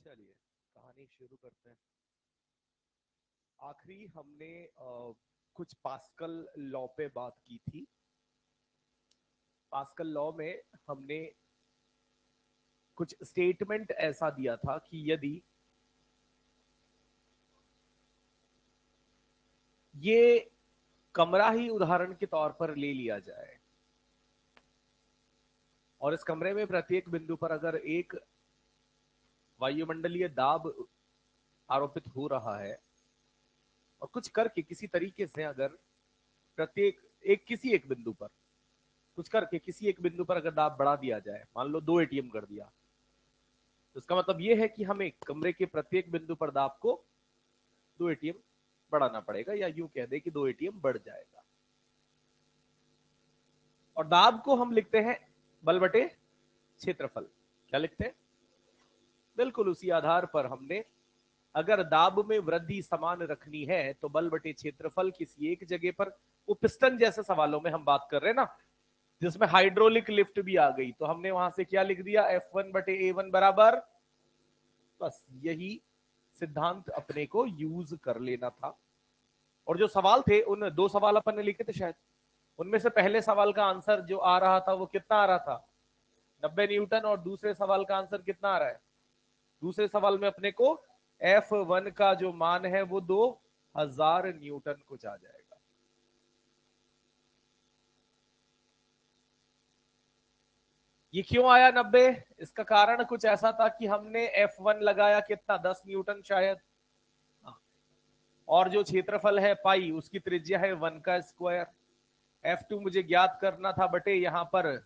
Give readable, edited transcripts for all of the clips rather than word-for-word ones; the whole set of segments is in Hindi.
चलिए कहानी शुरू करते हैं। आखिरी हमने कुछ पास्कल लॉ पे बात की थी। पास्कल लॉ में हमने कुछ स्टेटमेंट ऐसा दिया था कि यदि ये कमरा ही उदाहरण के तौर पर ले लिया जाए और इस कमरे में प्रत्येक बिंदु पर अगर एक वायुमंडलीय दाब आरोपित हो रहा है और कुछ करके किसी तरीके से अगर प्रत्येक किसी एक बिंदु पर कुछ करके किसी एक बिंदु पर अगर दाब बढ़ा दिया जाए, मान लो 2 एटीएम कर दिया, तो इसका मतलब यह है कि हमें कमरे के प्रत्येक बिंदु पर दाब को 2 एटीएम बढ़ाना पड़ेगा, या यूं कह दे कि 2 एटीएम बढ़ जाएगा। और दाब को हम लिखते हैं बल बटे क्षेत्रफल। क्या लिखते हैं? बिल्कुल उसी आधार पर हमने अगर दाब में वृद्धि समान रखनी है तो बल बटे क्षेत्रफल किसी एक जगह पर, वो पिस्टन जैसे सवालों में हम बात कर रहे हैं ना, जिसमें हाइड्रोलिक लिफ्ट भी आ गई, तो हमने वहां से क्या लिख दिया, F1 बटे A1 बराबर, बस यही सिद्धांत अपने को यूज कर लेना था। और जो सवाल थे, उन 2 सवाल अपन ने लिखे थे शायद, उनमें से पहले सवाल का आंसर जो आ रहा था वो कितना आ रहा था, 90 न्यूटन, और दूसरे सवाल का आंसर कितना आ रहा है, दूसरे सवाल में अपने को F1 का जो मान है वो 2000 न्यूटन कुछ आ जाएगा। ये क्यों आया 90? इसका कारण कुछ ऐसा था कि हमने F1 लगाया कितना, 10 न्यूटन शायद, और जो क्षेत्रफल है पाई, उसकी त्रिज्या है 1 का स्क्वायर। F2 मुझे ज्ञात करना था बटे यहां पर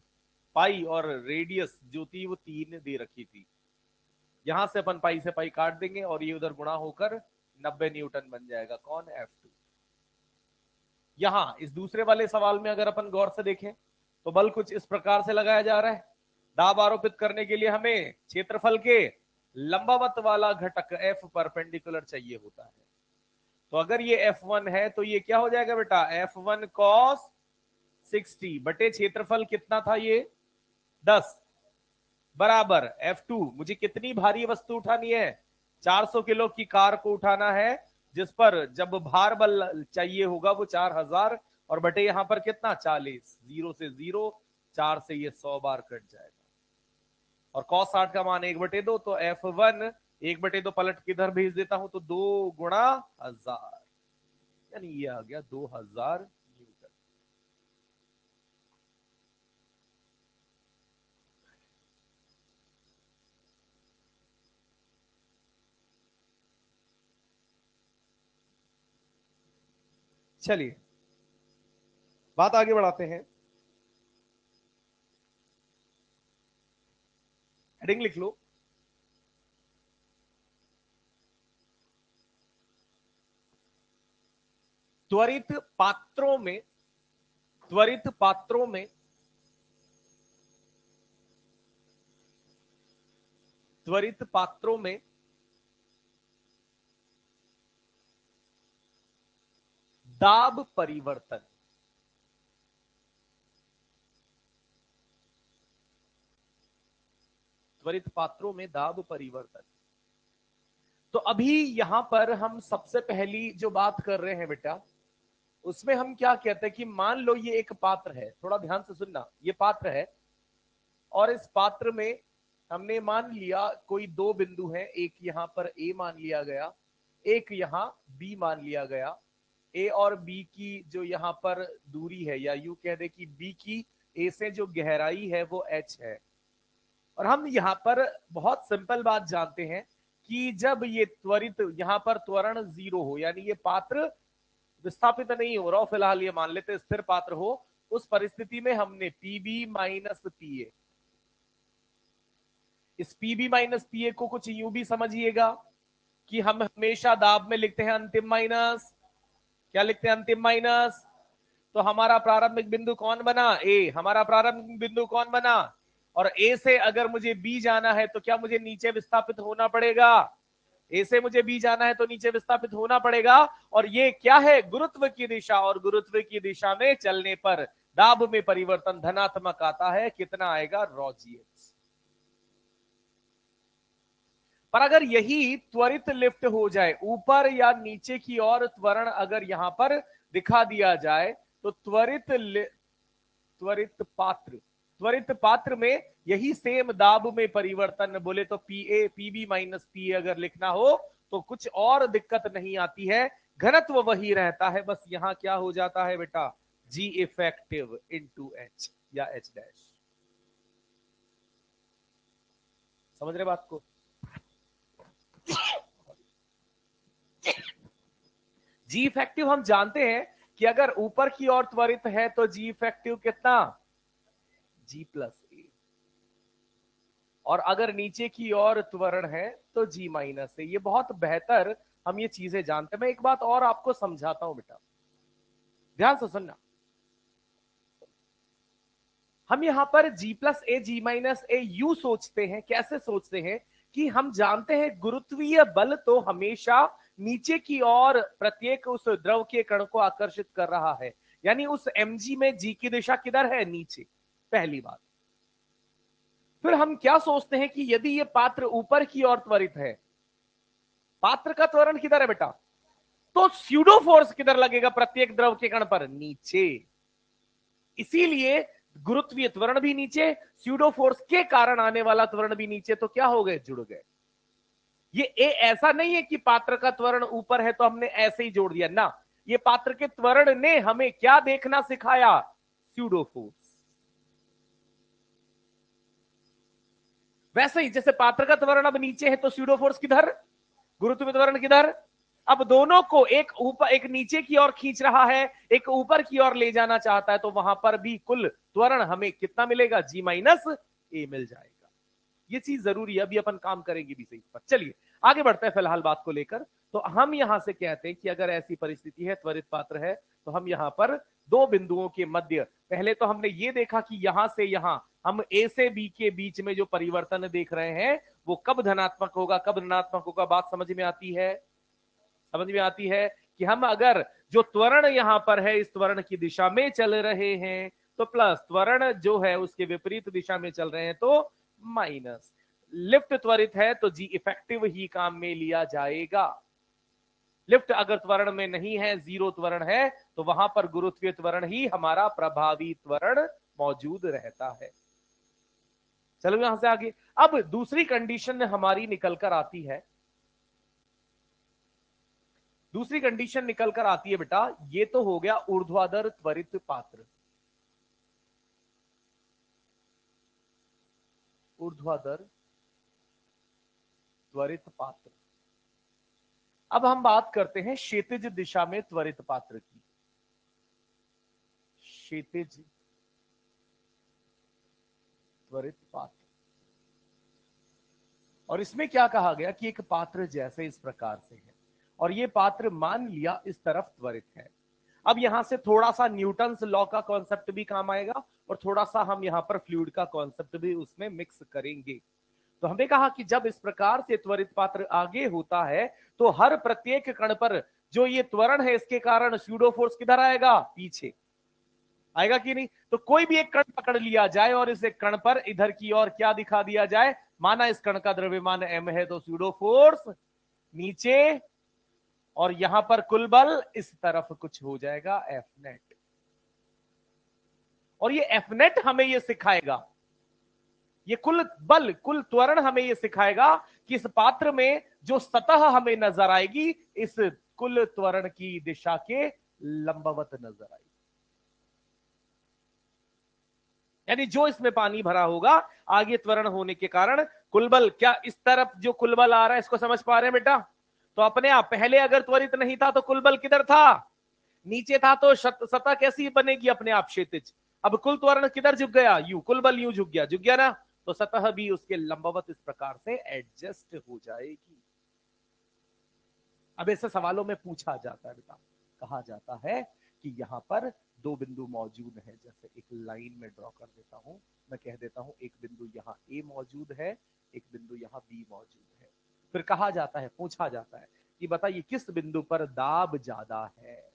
पाई, और रेडियस जो थी वो 3 दे रखी थी। यहां से अपन पाई से पाई काट देंगे और ये उधर गुणा होकर 90 न्यूटन बन जाएगा। कौन? F2। यहां इस दूसरे वाले सवाल में अगर अपन गौर से देखें तो बल कुछ इस प्रकार से लगाया जा रहा है। दाब आरोपित करने के लिए हमें क्षेत्रफल के लंबावत वाला घटक F परपेंडिकुलर चाहिए होता है। तो अगर ये F1 है तो ये क्या हो जाएगा बेटा, F1 cos 60 बटे क्षेत्रफल कितना था ये 10 बराबर F2। मुझे कितनी भारी वस्तु उठानी है, 400 किलो की कार को उठाना है, जिस पर जब भार बल चाहिए होगा वो 4000, और बटे यहां पर कितना 40, 0 से 0, 4 से ये 100 बार कट जाएगा। और cos 60 का मान 1/2, तो F1 1/2 पलट किधर भेज देता हूं, तो 2 गुणा 1000, यानी ये आ गया 2000 न्यूटन। चलिए बात आगे बढ़ाते हैं। हेडिंग लिख लो, त्वरित पात्रों में, त्वरित पात्रों में त्वरित पात्रों में दाब परिवर्तन। त्वरित पात्रों में दाब परिवर्तन। तो अभी यहां पर हम सबसे पहली जो बात कर रहे हैं बेटा, उसमें हम क्या कहते हैं कि मान लो ये एक पात्र है, थोड़ा ध्यान से सुनना, ये पात्र है और इस पात्र में हमने मान लिया कोई 2 बिंदु हैं, एक यहां पर A मान लिया गया, एक यहां B मान लिया गया। A और B की जो यहां पर दूरी है, या यूं कह दे कि B की A से जो गहराई है वो H है। और हम यहां पर बहुत सिंपल बात जानते हैं कि जब ये त्वरित यहां पर त्वरण 0 हो, यानी ये पात्र विस्थापित नहीं हो रहा हो, फिलहाल ये मान लेते स्थिर पात्र हो, उस परिस्थिति में हमने पीबी माइनस पीए, इस पीबी माइनस पीए को कुछ यूं भी समझिएगा कि हम हमेशा दाब में लिखते हैं अंतिम माइनस, क्या लिखते हैं, अंतिम माइनस। तो हमारा प्रारंभिक बिंदु कौन बना, ए, हमारा प्रारंभिक बिंदु कौन बना, और ए से अगर मुझे बी जाना है तो क्या मुझे नीचे विस्थापित होना पड़ेगा, ए से मुझे बी जाना है तो नीचे विस्थापित होना पड़ेगा। और ये क्या है, गुरुत्व की दिशा, और गुरुत्व की दिशा में चलने पर दाब में परिवर्तन धनात्मक आता है। कितना आएगा, ρg। पर अगर यही त्वरित लिफ्ट हो जाए, ऊपर या नीचे की ओर त्वरण अगर यहां पर दिखा दिया जाए, तो त्वरित पात्र में यही सेम दाब में परिवर्तन, बोले तो पीबी माइनस पी अगर लिखना हो तो कुछ और दिक्कत नहीं आती है, घनत्व वही रहता है, बस यहां क्या हो जाता है बेटा, जी इफेक्टिव इंटू एच या एच डैश। समझ रहे बात को? जी इफेक्टिव हम जानते हैं कि अगर ऊपर की ओर त्वरित है तो जी इफेक्टिव कितना, जी प्लस ए, और अगर नीचे की ओर त्वरण है तो जी माइनस ए। ये बहुत बेहतर हम ये चीजें जानते हैं। मैं एक बात और आपको समझाता हूं बेटा, ध्यान से सुनना। हम यहां पर g plus a g minus a यू सोचते हैं, कैसे सोचते हैं कि हम जानते हैं गुरुत्वीय बल तो हमेशा नीचे की ओर प्रत्येक उस द्रव के कण को आकर्षित कर रहा है, यानी उस mg में जी की दिशा किधर है, नीचे, पहली बात। फिर हम क्या सोचते हैं कि यदि ये पात्र ऊपर की ओर त्वरित है, पात्र का त्वरण किधर है बेटा, तो स्यूडो फोर्स किधर लगेगा प्रत्येक द्रव के कण पर, नीचे। इसीलिए गुरुत्वीय त्वरण भी नीचे, स्यूडो फोर्स के कारण आने वाला त्वरण भी नीचे, तो क्या हो गए, जुड़ गए। ये ऐसा नहीं है कि पात्र का त्वरण ऊपर है तो हमने ऐसे ही जोड़ दिया ना, ये पात्र के त्वरण ने हमें क्या देखना सिखाया, स्यूडो फोर्स। वैसे ही जैसे पात्र का त्वरण अब नीचे है तो स्यूडो फोर्स किधर, गुरुत्व त्वरण किधर। अब दोनों को एक ऊपर एक नीचे की ओर खींच रहा है, एक ऊपर की ओर ले जाना चाहता है, तो वहां पर भी कुल त्वरण हमें कितना मिलेगा, जी माइनस ए मिल जाएगा। ये चीज जरूरी है, अभी अपन काम करेंगे भी सही पर। चलिए आगे बढ़ते हैं फिलहाल बात को लेकर। तो हम यहां से कहते हैं कि अगर ऐसी परिस्थिति है, त्वरित पात्र है, तो हम यहां पर दो बिंदुओं के मध्य, पहले तो हमने ये देखा कि यहां से यहां हम ए से बी के बीच में जो परिवर्तन देख रहे हैं वो कब धनात्मक होगा, कब ऋणात्मक होगा, बात समझ में आती है, समझ में आती है कि हम अगर जो त्वरण यहां पर है इस त्वरण की दिशा में चल रहे हैं तो प्लस, त्वरण जो है उसके विपरीत दिशा में चल रहे हैं तो माइनस। लिफ्ट त्वरित है तो जी इफेक्टिव ही काम में लिया जाएगा। लिफ्ट अगर त्वरण में नहीं है, जीरो त्वरण है, तो वहां पर गुरुत्वीय त्वरण ही हमारा प्रभावी त्वरण मौजूद रहता है। चलो यहां से आगे, अब दूसरी कंडीशन हमारी निकल कर आती है, दूसरी कंडीशन निकल कर आती है बेटा, ये तो हो गया ऊर्ध्वाधर त्वरित पात्र, ऊर्ध्वाधर त्वरित पात्र। अब हम बात करते हैं क्षैतिज दिशा में त्वरित पात्र की, क्षैतिज त्वरित पात्र। और इसमें क्या कहा गया कि एक पात्र जैसे इस प्रकार से है और ये पात्र मान लिया इस तरफ त्वरित है। अब यहां से थोड़ा सा न्यूटन्स लॉ का कॉन्सेप्ट भी काम आएगा और थोड़ा सा हम यहां पर फ्लूइड का कॉन्सेप्ट भी उसमें मिक्स करेंगे। तो हमने कहा कि जब इस प्रकार से त्वरित पात्र आगे होता है तो हर प्रत्येक कण पर जो ये त्वरण है इसके कारण स्यूडो फोर्स किधर आएगा, पीछे आएगा कि नहीं। तो कोई भी एक कण पकड़ लिया जाए और इस एक कण पर इधर की ओर क्या दिखा दिया जाए, माना इस कण का द्रव्यमान m है तो स्यूडो फोर्स नीचे, और यहां पर कुल बल इस तरफ कुछ हो जाएगा एफ नेट। और ये एफ नेट हमें ये सिखाएगा, ये कुल बल कुल त्वरण हमें ये सिखाएगा कि इस पात्र में जो सतह हमें नजर आएगी इस कुल त्वरण की दिशा के लंबवत नजर आएगी। यानी जो इसमें पानी भरा होगा आगे त्वरण होने के कारण कुल बल, क्या इस तरफ जो कुल बल आ रहा है इसको समझ पा रहे हैं बेटा। तो अपने आप पहले अगर त्वरित नहीं था तो कुल बल किधर था, नीचे था, तो सतह कैसी बनेगी, अपने आप क्षैतिज। अब कुल त्वरण किधर झुक गया, यू, कुल बल यूं झुक गया ना, तो सतह भी उसके लंबवत इस प्रकार से एडजस्ट हो जाएगी। अब ऐसे सवालों में पूछा जाता है बेटा, कहा जाता है कि यहां पर दो बिंदु मौजूद हैं, जैसे एक लाइन में ड्रॉ कर देता हूं, मैं कह देता हूं एक बिंदु यहां ए मौजूद है, एक बिंदु यहां बी मौजूद है। फिर कहा जाता है, पूछा जाता है कि बताइए किस बिंदु पर दाब ज्यादा है।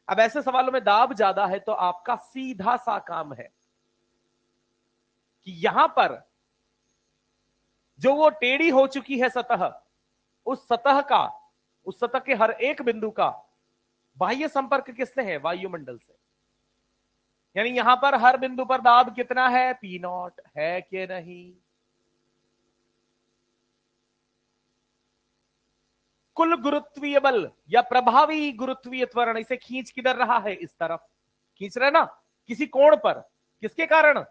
अब ऐसे सवालों में दाब ज्यादा है तो आपका सीधा सा काम है कि यहां पर जो वो टेढ़ी हो चुकी है सतह, उस सतह का, उस सतह के हर एक बिंदु का बाह्य संपर्क किससे है? वायुमंडल से। यानी यहां पर हर बिंदु पर दाब कितना है? पी नॉट है कि नहीं? कुल गुरुत्वीय बल या प्रभावी गुरुत्वीय त्वरण इसे खींच किधर रहा है? इस तरफ खींच रहा है ना, किसी कोण पर। किसके कारण?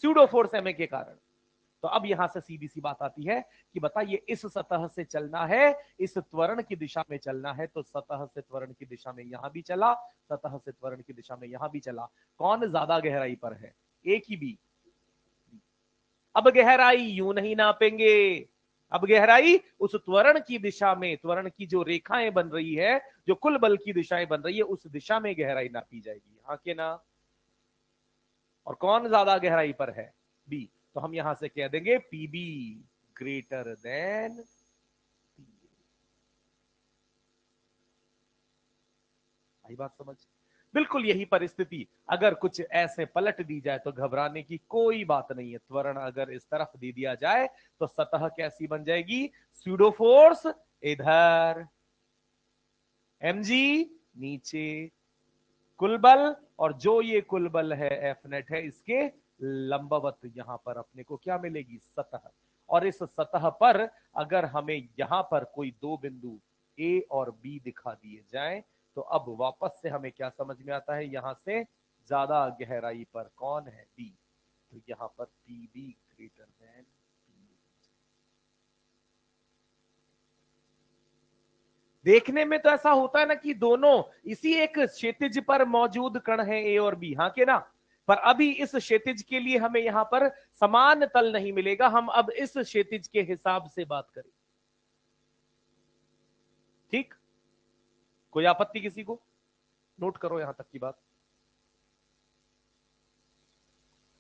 स्यूडो फोर्स एमए के कारण। तो अब यहां से सीधी सी बात आती है कि बताइए, इस सतह से चलना है, इस त्वरण की दिशा में चलना है, तो सतह से त्वरण की दिशा में यहां भी चला, सतह से त्वरण की दिशा में यहां भी चला। कौन ज्यादा गहराई पर है? ए की बी? अब गहराई यूं नहीं नापेंगे, अब गहराई उस त्वरण की दिशा में, त्वरण की जो रेखाएं बन रही है, जो कुल बल की दिशाएं बन रही है, उस दिशा में गहराई नापी जाएगी। हाँ के ना? और कौन ज्यादा गहराई पर है? बी। तो हम यहां से कह देंगे पीबी ग्रेटर देन। आई बात समझ? बिल्कुल यही परिस्थिति अगर कुछ ऐसे पलट दी जाए तो घबराने की कोई बात नहीं है। त्वरण अगर इस तरफ दे दिया जाए तो सतह कैसी बन जाएगी? स्यूडो फोर्स इधर, mg नीचे, कुल बल, और जो ये कुल बल है एफ नेट है, इसके लंबवत यहां पर अपने को क्या मिलेगी? सतह। और इस सतह पर अगर हमें यहां पर कोई दो बिंदु ए और बी दिखा दिए जाएं, तो अब वापस से हमें क्या समझ में आता है? यहां से ज्यादा गहराई पर कौन है? बी। तो यहां पर पी बी ग्रेटर देन। देखने में तो ऐसा होता है ना कि दोनों इसी एक क्षैतिज पर मौजूद कण है, ए और बी, हाँ के ना? पर अभी इस क्षैतिज के लिए हमें यहां पर समान तल नहीं मिलेगा। हम अब इस क्षैतिज के हिसाब से बात करें, ठीक? कोई आपत्ति किसी को? नोट करो यहां तक की बात।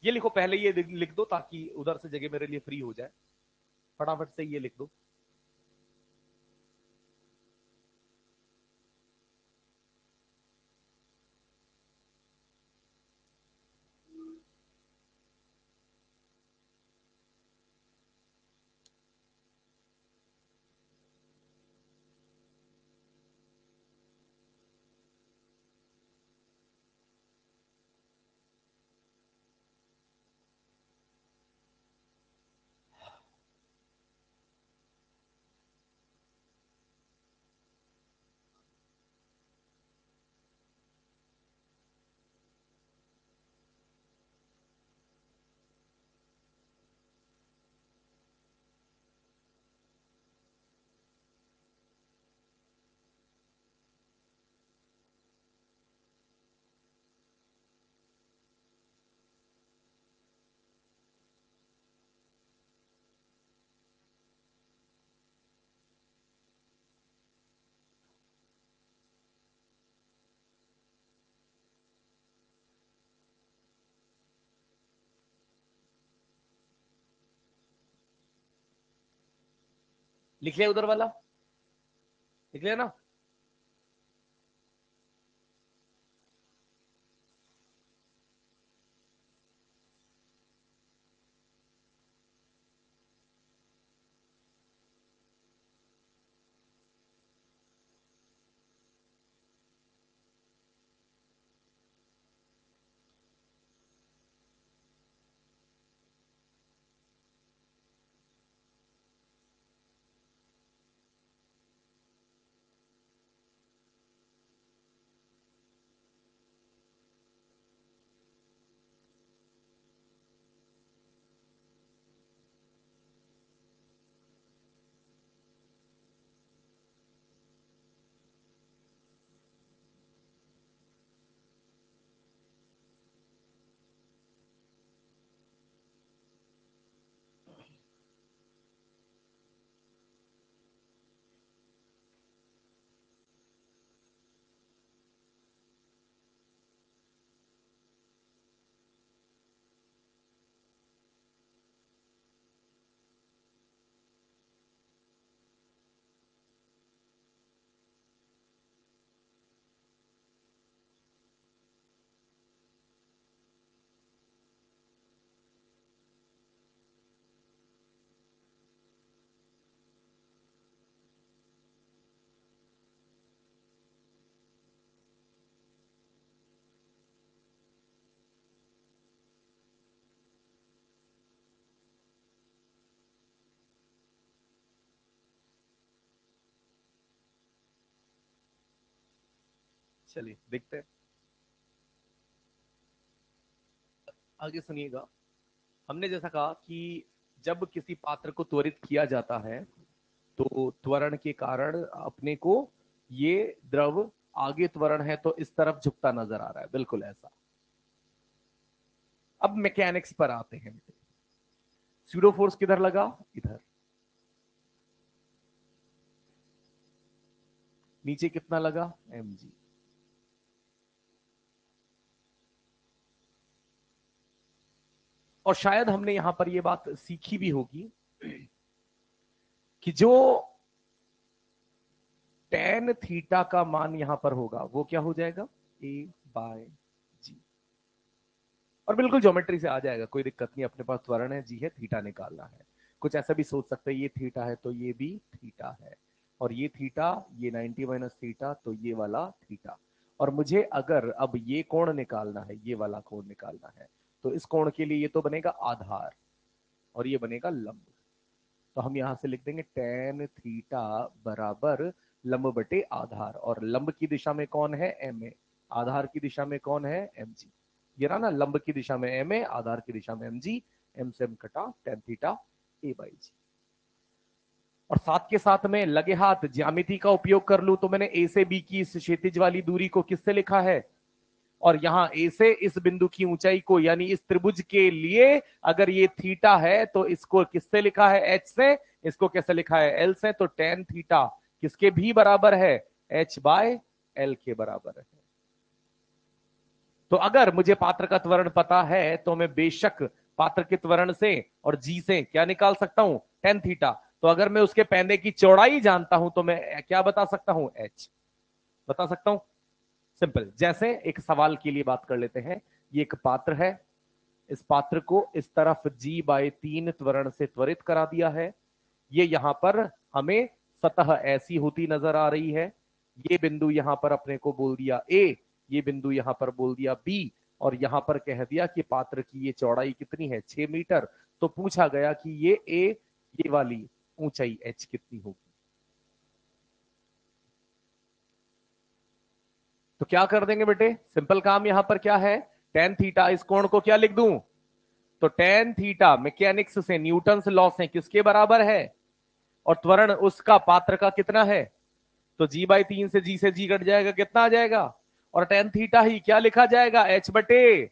ये लिखो, पहले ये लिख दो ताकि उधर से जगह मेरे लिए फ्री हो जाए। फटाफट से ये लिख दो। लिख लिया उधर वाला? लिख लिया ना? चलिए देखते हैं, आगे सुनिएगा। हमने जैसा कहा कि जब किसी पात्र को त्वरित किया जाता है तो त्वरण के कारण अपने को ये द्रव आगे त्वरण है तो इस तरफ झुकता नजर आ रहा है, बिल्कुल ऐसा। अब मैकेनिक्स पर आते हैं। स्यूडो फोर्स किधर लगा? इधर। नीचे कितना लगा? mg। और शायद हमने यहां पर यह बात सीखी भी होगी कि जो टेन थीटा का मान यहां पर होगा वो क्या हो जाएगा? ए बाय जी। और बिल्कुल ज्योमेट्री से आ जाएगा, कोई दिक्कत नहीं। अपने पास त्वरण है, जी है, थीटा निकालना है। कुछ ऐसा भी सोच सकते हैं, ये थीटा है तो ये भी थीटा है, और ये थीटा, ये 90 माइनस थीटा तो ये वाला थीटा। और मुझे अगर अब ये कोण निकालना है, ये वाला कोण निकालना है, तो इस कोण के लिए ये तो बनेगा आधार और ये बनेगा लंब। तो हम यहां से लिख देंगे टेन थीटा बराबर लंब बटे आधार, और लंब की दिशा में कौन है? M A. आधार की दिशा में कौन है? M G. ये रहा ना, लंब की दिशा में एम ए, आधार की दिशा में एम जी। एम से एम कटा, टेन थीटा ए बाई जी। और साथ के साथ में लगे हाथ ज्यामिति का उपयोग कर लूं तो मैंने ए से बी की इस क्षैतिज वाली दूरी को किससे लिखा है? और यहां ए से इस बिंदु की ऊंचाई को, यानी इस त्रिभुज के लिए अगर ये थीटा है तो इसको किससे लिखा है? एच से। इसको कैसे लिखा है? एल से। तो टेन थीटा किसके भी बराबर है? एच बाय एल के बराबर है। तो अगर मुझे पात्र का त्वरण पता है तो मैं बेशक पात्र के त्वरण से और जी से क्या निकाल सकता हूं? Tan theta. तो अगर मैं उसके पैने की चौड़ाई जानता हूं तो मैं क्या बता सकता हूं? एच बता सकता हूं। सिंपल। जैसे एक सवाल के लिए बात कर लेते हैं। ये एक पात्र है, इस पात्र को इस तरफ जी बाय तीन त्वरण से त्वरित करा दिया है। ये यहां पर हमें सतह ऐसी होती नजर आ रही है। ये बिंदु यहां पर अपने को बोल दिया ए, ये बिंदु यहां पर बोल दिया बी, और यहां पर कह दिया कि पात्र की ये चौड़ाई कितनी है? 6 मीटर। तो पूछा गया कि ये ए, ये वाली ऊंचाई एच कितनी होगी? तो क्या कर देंगे बेटे? सिंपल काम यहां पर क्या है? टेन थीटा, इस कोण को क्या लिख दूं? तो टेन थीटा मैकेनिक्स से, न्यूटन लॉ से किसके बराबर है? और त्वरण उसका पात्र का कितना है? तो जी बाई तीन से जी कट जाएगा, कितना आ जाएगा? और टेन थीटा ही क्या लिखा जाएगा? एच बटे।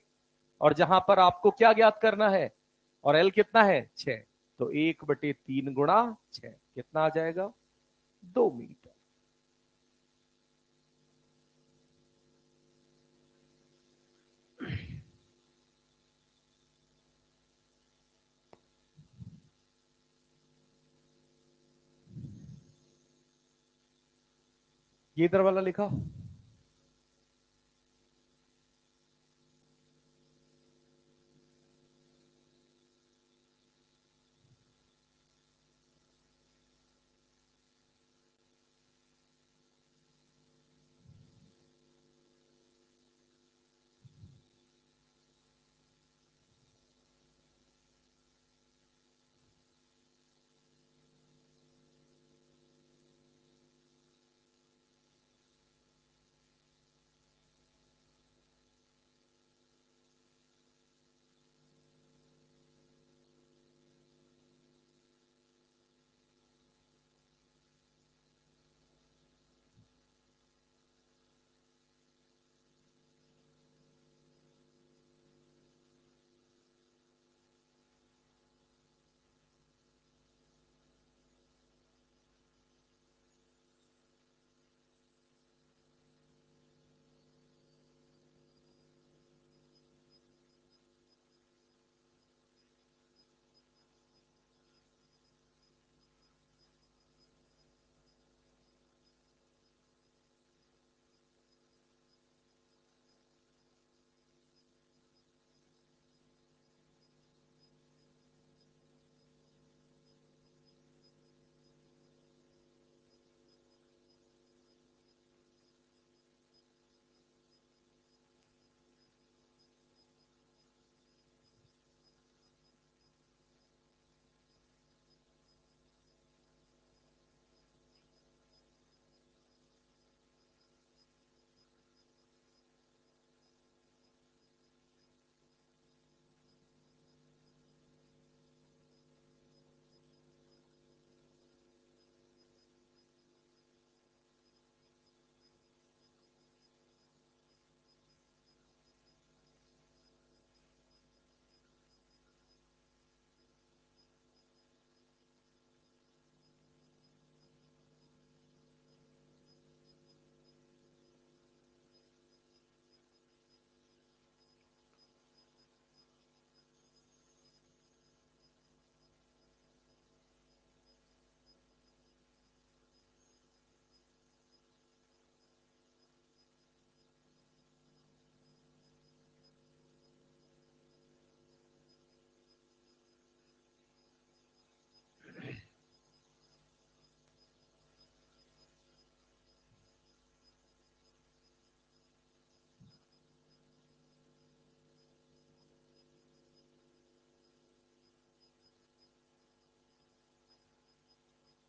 और जहां पर आपको क्या ज्ञात करना है? और एल कितना है? 6। तो 1/3 गुणा 6 कितना आ जाएगा? 2 मीटर। ये इधर वाला लिखा।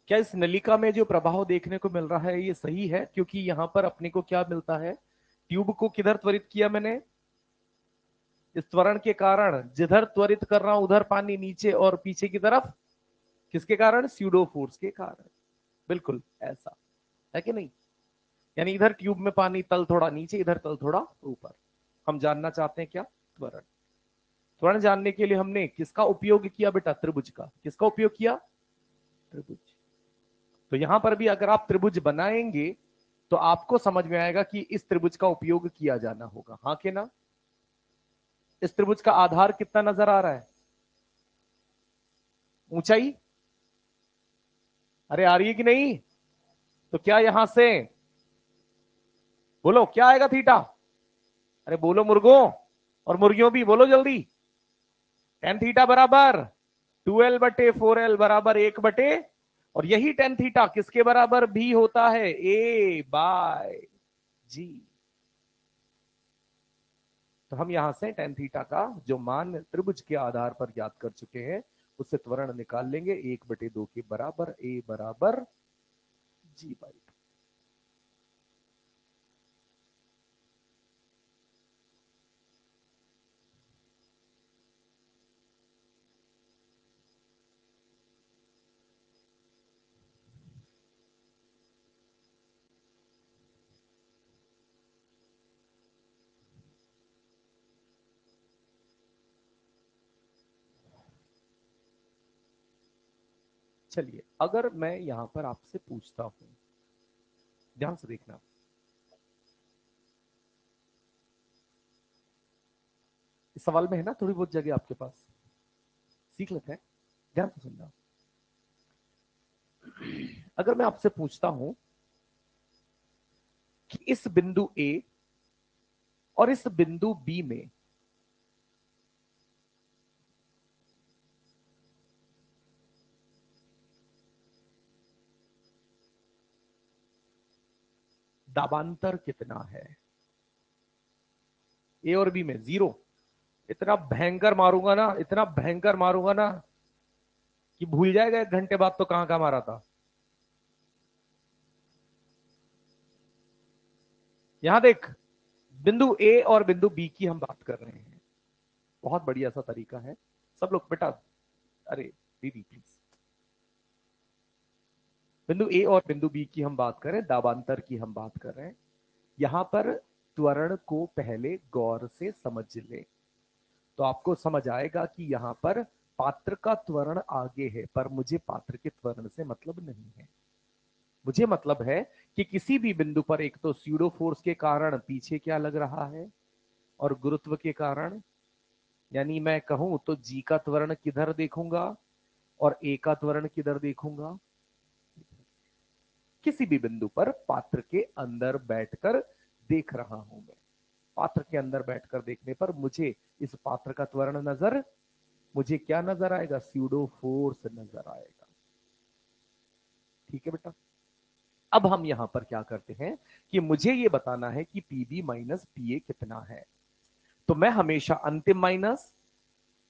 क्या इस नलिका में जो प्रभाव देखने को मिल रहा है ये सही है? क्योंकि यहां पर अपने को क्या मिलता है, ट्यूब को किधर त्वरित किया मैंने, इस त्वरण के कारण जिधर त्वरित कर रहा हूं उधर पानी नीचे और पीछे की तरफ, किसके कारण, स्यूडो फोर्स के कारण। बिल्कुल ऐसा है कि नहीं? यानी इधर ट्यूब में पानी तल थोड़ा नीचे, इधर तल थोड़ा ऊपर। हम जानना चाहते हैं क्या, त्वरण। त्वरण जानने के लिए हमने किसका उपयोग किया बेटा, त्रिभुज का। किसका उपयोग किया, त्रिभुज। तो यहां पर भी अगर आप त्रिभुज बनाएंगे तो आपको समझ में आएगा कि इस त्रिभुज का उपयोग किया जाना होगा, हाँ के ना? इस त्रिभुज का आधार कितना नजर आ रहा है, ऊंचाई, अरे आ रही है कि नहीं? तो क्या यहां से, बोलो क्या आएगा थीटा, अरे बोलो मुर्गों, और मुर्गियों भी बोलो जल्दी। टेन थीटा बराबर 2l/4l बराबर 1/, और यही टेन थीटा किसके बराबर भी होता है, a/g। तो हम यहां से टेन थीटा का जो मान त्रिभुज के आधार पर ज्ञात कर चुके हैं उससे त्वरण निकाल लेंगे, 1/2 के बराबर a बराबर g/2। चलिए अगर मैं यहां पर आपसे पूछता हूं, ध्यान से देखना, इस सवाल में है ना थोड़ी बहुत जगह आपके पास, सीख लेते हैं, ध्यान से सुनना। अगर मैं आपसे पूछता हूं कि इस बिंदु ए और इस बिंदु बी में दाबांतर कितना है, ए और बी में 0, इतना भयंकर मारूंगा ना, इतना भयंकर मारूंगा ना कि भूल जाएगा 1 घंटे बाद तो कहां कहां मारा था। यहां देख, बिंदु ए और बिंदु बी की हम बात कर रहे हैं, बहुत बढ़िया सा तरीका है। सब लोग बेटा, अरे दीदी प्लीज, बिंदु ए और बिंदु बी की हम बात करें, दाबांतर की हम बात कर रहे हैं। यहां पर त्वरण को पहले गौर से समझ ले तो आपको समझ आएगा कि यहां पर पात्र का त्वरण आगे है, पर मुझे पात्र के त्वरण से मतलब नहीं है। मुझे मतलब है कि किसी भी बिंदु पर एक तो स्यूडो फोर्स के कारण पीछे क्या लग रहा है, और गुरुत्व के कारण, यानी मैं कहूं तो जी का त्वरण किधर देखूंगा और ए का त्वरण किधर देखूंगा, किसी भी बिंदु पर पात्र के अंदर बैठकर देख रहा हूं मैं। पात्र के अंदर बैठकर देखने पर मुझे इस पात्र का त्वरण नजर, मुझे क्या नजर आएगा, स्यूडो फोर्स नजर आएगा। ठीक है बेटा, अब हम यहां पर क्या करते हैं कि मुझे यह बताना है कि पीबी माइनस पीए कितना है। तो मैं हमेशा अंतिम माइनस,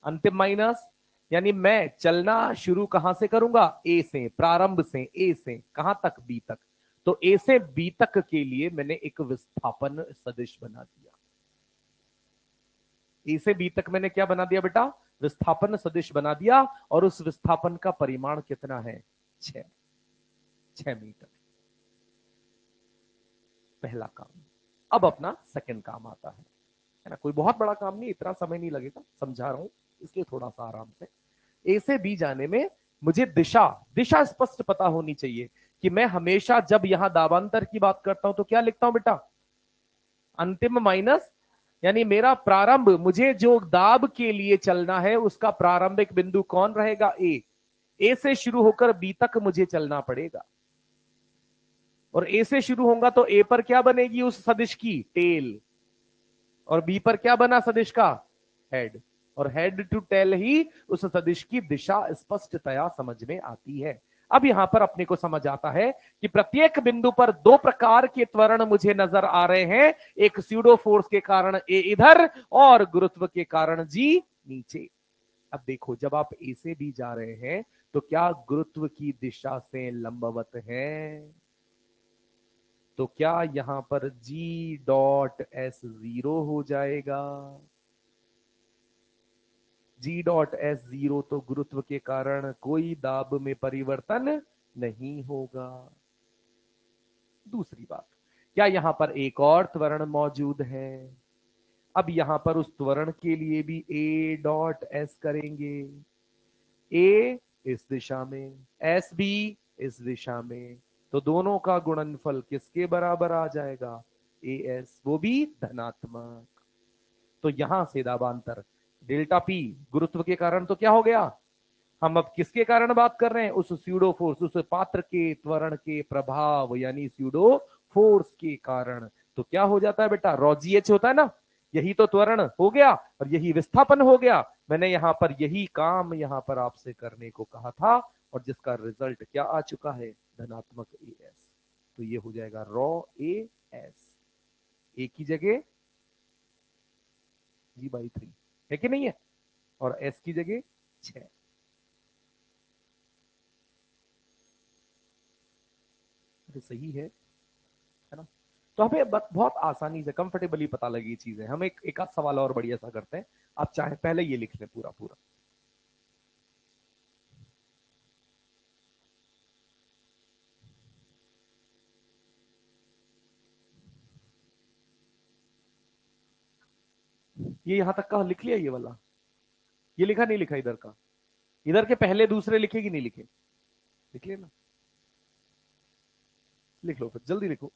अंतिम माइनस, यानी मैं चलना शुरू कहां से करूंगा, ए से, प्रारंभ से, ए से कहां तक, बी तक। तो ए से बी तक के लिए मैंने एक विस्थापन सदिश बना दिया। ए से बी तक मैंने क्या बना दिया बेटा, विस्थापन सदिश बना दिया, और उस विस्थापन का परिमाण कितना है, 6 मीटर। पहला काम। अब अपना सेकंड काम आता है ना, कोई बहुत बड़ा काम नहीं, इतना समय नहीं लगेगा, समझा रहा हूं इसलिए थोड़ा सा आराम से। ए से बी जाने में मुझे दिशा, दिशा स्पष्ट पता होनी चाहिए कि मैं हमेशा जब यहां दाबांतर की बात करता हूं तो क्या लिखता हूं बेटा, अंतिम माइनस, यानी मेरा प्रारंभ, मुझे जो दाब के लिए चलना है उसका प्रारंभिक बिंदु कौन रहेगा, ए से शुरू होकर बी तक मुझे चलना पड़ेगा, और ए से शुरू होगा तो ए पर क्या बनेगी उस सदिश की, टेल, और बी पर क्या बना सदिश का, हेड, और हेड टू टेल ही उस सदिश की दिशा स्पष्टतया समझ में आती है। अब यहां पर अपने को समझ आता है कि प्रत्येक बिंदु पर दो प्रकार के त्वरण मुझे नजर आ रहे हैं, एक स्यूडो फोर्स के कारण ए इधर और गुरुत्व के कारण जी नीचे। अब देखो, जब आप ए से बी जा रहे हैं तो क्या गुरुत्व की दिशा से लंबवत है? तो क्या यहां पर जी डॉट एस जीरो हो जाएगा? जी डॉट एस जीरो तो गुरुत्व के कारण कोई दाब में परिवर्तन नहीं होगा। दूसरी बात, क्या यहां पर एक और त्वरण मौजूद है? अब यहां पर उस त्वरण के लिए भी ए डॉट एस करेंगे। ए इस दिशा में, एस भी इस दिशा में, तो दोनों का गुणनफल किसके बराबर आ जाएगा? ए एस, वो भी धनात्मक। तो यहां से दाबांतर डेल्टा पी गुरुत्व के कारण तो क्या हो गया? हम अब किसके कारण बात कर रहे हैं? उस स्यूडो फोर्स, उस पात्र के त्वरण के प्रभाव यानी स्यूडो फोर्स के कारण। तो क्या हो जाता है बेटा? रॉजीएच होता है ना, यही तो त्वरण हो गया और यही विस्थापन हो गया। मैंने यहां पर यही काम यहां पर आपसे करने को कहा था और जिसका रिजल्ट क्या आ चुका है? धनात्मक ए एस। तो ये हो जाएगा रॉ ए एस, ए की जगह G/3 है कि नहीं है, और एस की जगह 6। तो सही है ना? तो हमें बहुत आसानी से कंफर्टेबली पता लगी चीजें। हम एक आध सवाल और बढ़िया सा करते हैं। आप चाहे पहले ये लिख लें पूरा पूरा। ये यहां तक का लिख लिया, ये वाला? ये लिखा नहीं लिखा इधर का? इधर के पहले दूसरे लिखे कि नहीं लिखे? लिख लिया ना? लिख लो फिर, जल्दी लिखो।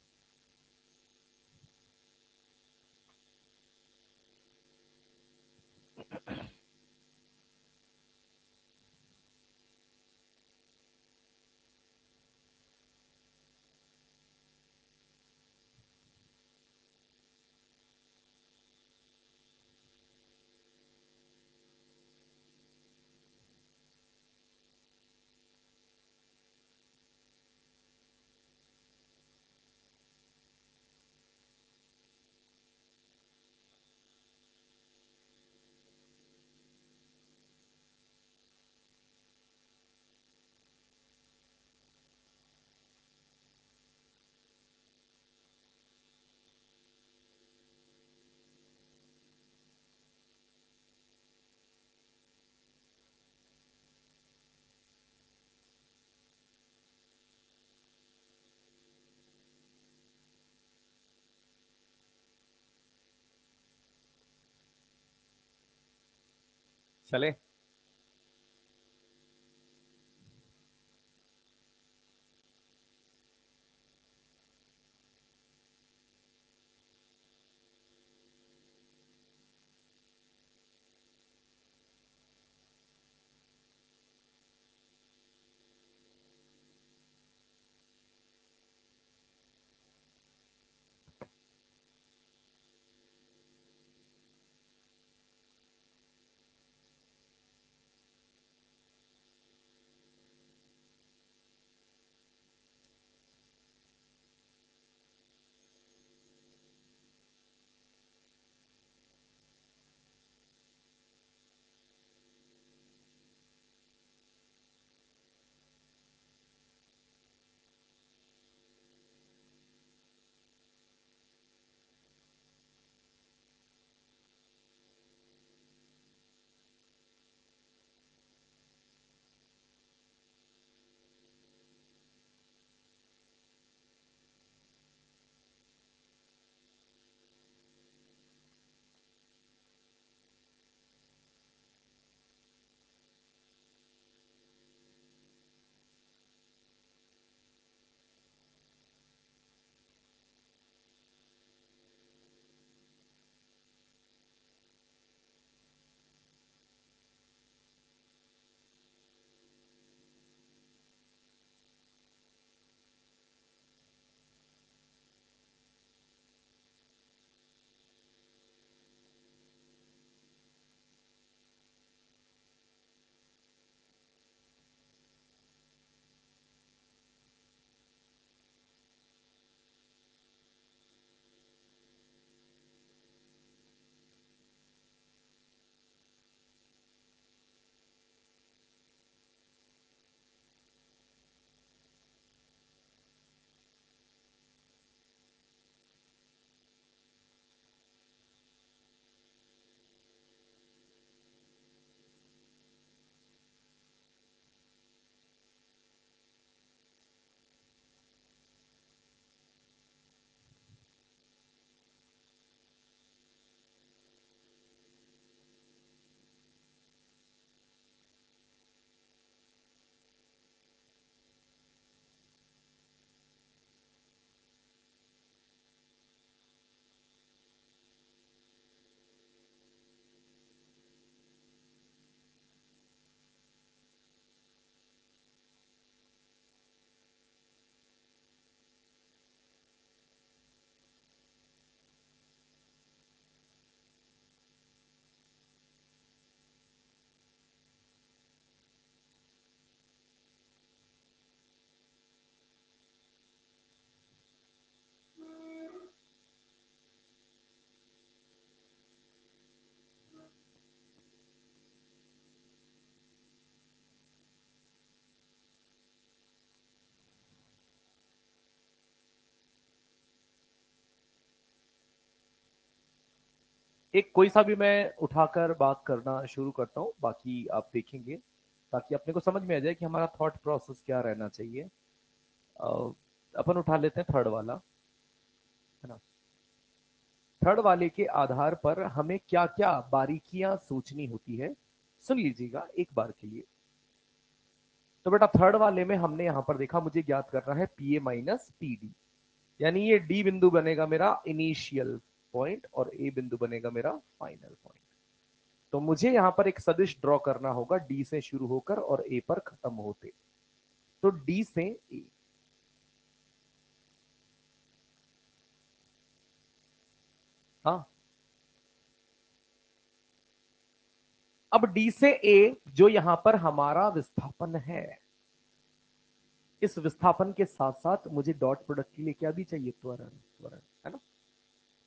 चले? एक कोई सा भी मैं उठाकर बात करना शुरू करता हूँ, बाकी आप देखेंगे, ताकि अपने को समझ में आ जाए कि हमारा थॉट प्रोसेस क्या रहना चाहिए। अपन उठा लेते हैं थर्ड वाला, है ना। थर्ड वाले के आधार पर हमें क्या क्या बारीकियां सोचनी होती है, सुन लीजिएगा एक बार के लिए। तो बेटा थर्ड वाले में हमने यहां पर देखा, मुझे ज्ञात करना है P A minus P D, यानी ये डी बिंदु बनेगा मेरा इनिशियल पॉइंट और ए बिंदु बनेगा मेरा फाइनल पॉइंट। तो मुझे यहां पर एक सदिश ड्रॉ करना होगा, डी से शुरू होकर और ए पर खत्म होते। तो डी से ए, हाँ। अब डी से ए जो यहां पर हमारा विस्थापन है, इस विस्थापन के साथ साथ मुझे डॉट प्रोडक्ट के लिए क्या भी चाहिए, त्वरण। त्वरण, है ना।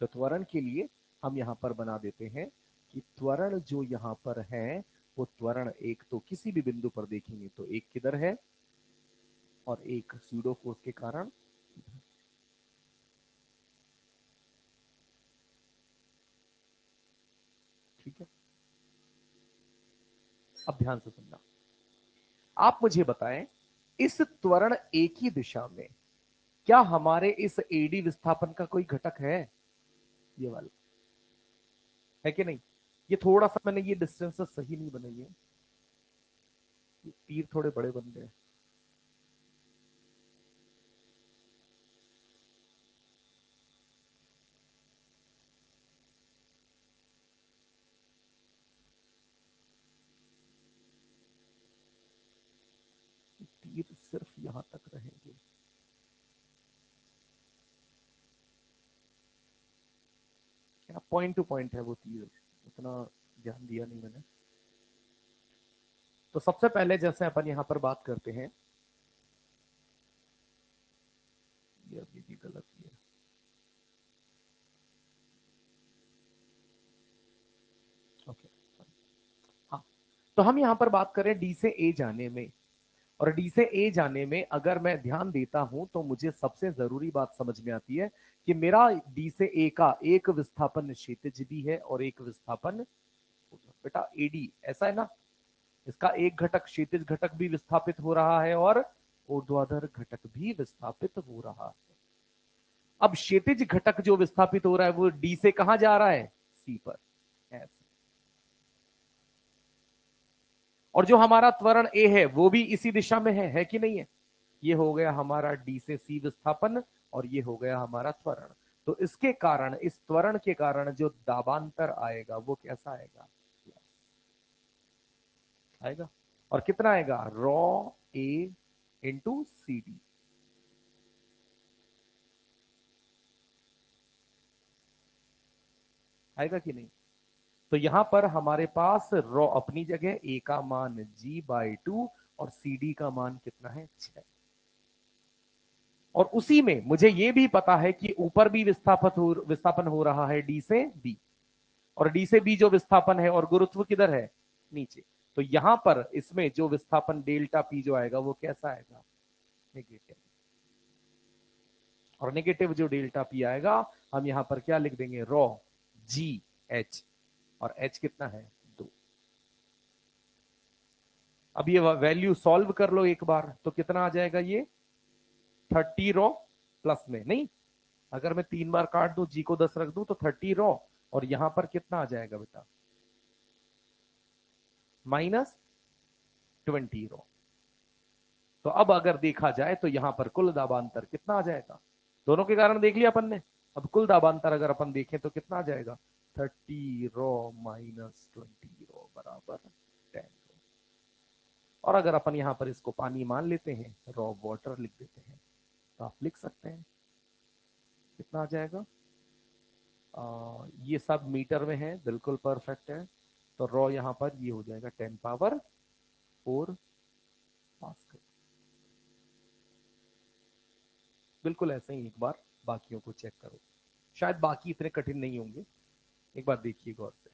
तो त्वरण के लिए हम यहां पर बना देते हैं कि त्वरण जो यहां पर है वो त्वरण एक तो किसी भी बिंदु पर देखेंगे तो एक किधर है, और एक स्यूडो फोर्स के कारण। ठीक है, अब ध्यान से सुनना। आप मुझे बताएं, इस त्वरण एक ही दिशा में क्या हमारे इस एडी विस्थापन का कोई घटक है, ये वाला है कि नहीं। ये थोड़ा सा मैंने ये डिस्टेंस सही नहीं बनाई है, तीर थोड़े बड़े बन गए। तीर सिर्फ यहां तक रहेंगे। क्या पॉइंट टू पॉइंट है वो तीर, उतना ध्यान दिया नहीं मैंने। तो सबसे पहले जैसे अपन यहां पर बात करते हैं, ये अभी भी गलत है। ओके, हाँ। तो हम यहां पर बात करें डी से ए जाने में, और डी से ए जाने में अगर मैं ध्यान देता हूं तो मुझे सबसे जरूरी बात समझ में आती है कि मेरा डी से ए का एक विस्थापन क्षैतिज भी है और एक विस्थापन, बेटा एडी ऐसा है ना, इसका एक घटक क्षैतिज घटक भी विस्थापित हो रहा है और ऊर्ध्वाधर घटक भी विस्थापित हो रहा है। अब क्षैतिज घटक जो विस्थापित हो रहा है वो डी से कहां जा रहा है, सी पर, ऐसे। और जो हमारा त्वरण ए है वो भी इसी दिशा में है कि नहीं है। ये हो गया हमारा डी से सी विस्थापन और ये हो गया हमारा त्वरण। तो इसके कारण, इस त्वरण के कारण जो दाबांतर आएगा वो कैसा आएगा, आएगा। और कितना आएगा, रॉ ए इंटू सी डी, आएगा कि नहीं। तो यहां पर हमारे पास रॉ अपनी जगह, ए का मान G/2 और सी डी का मान कितना है, 6। और उसी में मुझे यह भी पता है कि ऊपर भी विस्थापन हो रहा है डी से बी, और डी से बी जो विस्थापन है और गुरुत्व किधर है, नीचे। तो यहां पर इसमें जो विस्थापन डेल्टा पी जो आएगा वो कैसा आएगा, नेगेटिव। और नेगेटिव जो डेल्टा पी आएगा हम यहां पर क्या लिख देंगे, रॉ जी एच, और एच कितना है, 2। अब ये वैल्यू सॉल्व कर लो एक बार, तो कितना आ जाएगा ये, 30 रॉ प्लस में नहीं, अगर मैं 3 बार काट दूं, जी को 10 रख दूं तो 30 रॉ, और यहां पर कितना आ जाएगा बेटा, -20 रॉ। तो अब अगर देखा जाए तो यहां पर कुल दाबांतर कितना आ जाएगा, दोनों के कारण देख लिया अपन ने। अब कुल दाबांतर अगर अपन देखें तो कितना आ जाएगा, 30 रॉ -20 रॉ बराबर 10 रॉ। और अगर अपन यहां पर इसको पानी मान लेते हैं, रॉ वाटर लिख देते हैं, तो आप लिख सकते हैं कितना आ जाएगा। ये सब मीटर में है, बिल्कुल परफेक्ट है। तो रॉ यहां पर ये हो जाएगा 10⁴ पास्कल। बिल्कुल ऐसे ही, एक बार बाकियों को चेक करो, शायद बाकी इतने कठिन नहीं होंगे, एक बार देखिए गौर से।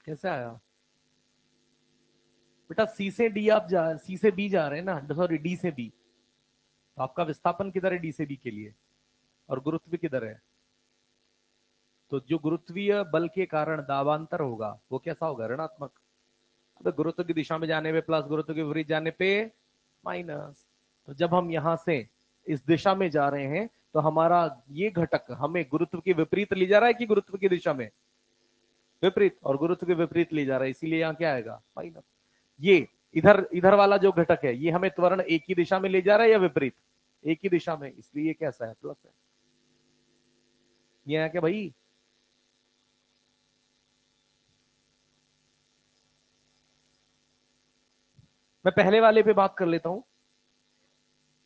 कैसे आया बेटा? सी से बी जा रहे हैं ना, सॉरी डी से बी। तो आपका विस्थापन किधर है? डी से बी के लिए। और गुरुत्व किधर है? तो जो गुरुत्वीय बल के कारण दाबांतर होगा वो कैसा होगा? ऋणात्मक। तो गुरुत्व की दिशा में जाने पे प्लस, गुरुत्व के विपरीत जाने पे माइनस। तो जब हम यहां से इस दिशा में जा रहे हैं तो हमारा ये घटक हमें गुरुत्व के विपरीत ले जा रहा है कि गुरुत्व की दिशा में विपरीत, और गुरुत्व के विपरीत ले जा रहा है, इसीलिए यहाँ क्या आएगा? माइनस। ये इधर इधर वाला जो घटक है ये हमें त्वरण एक ही दिशा में ले जा रहा है या विपरीत? एक ही दिशा में, इसलिए ये कैसा है? प्लस है। ये है क्या भाई? मैं पहले वाले पे बात कर लेता हूं।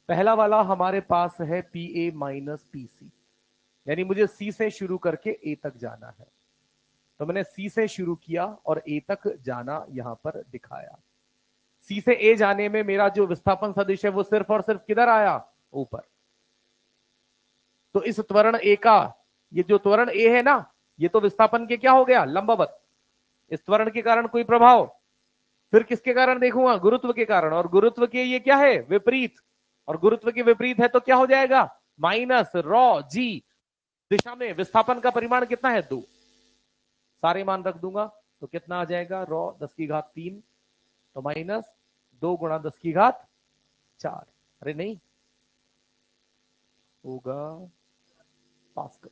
पहला वाला हमारे पास है P A minus P C, यानी मुझे सी से शुरू करके ए तक जाना है। तो मैंने सी से शुरू किया और ए तक जाना यहां पर दिखाया। सी से ए जाने में मेरा जो विस्थापन सदिश है वो सिर्फ और सिर्फ किधर आया? ऊपर। तो इस त्वरण ए का, ये जो त्वरण ए है ना, ये तो विस्थापन के क्या हो गया? लंबवत। इस त्वरण के कारण कोई प्रभाव? फिर किसके कारण देखूंगा? गुरुत्व के कारण। और गुरुत्व के ये क्या है? विपरीत। और गुरुत्व के विपरीत है तो क्या हो जाएगा? माइनस रॉ जी। दिशा में विस्थापन का परिमाण कितना है? 2। सारे मान रख दूंगा तो कितना आ जाएगा? रॉ 10⁻³ तो माइनस 2 × 10⁻⁴। अरे नहीं होगा पास्कल।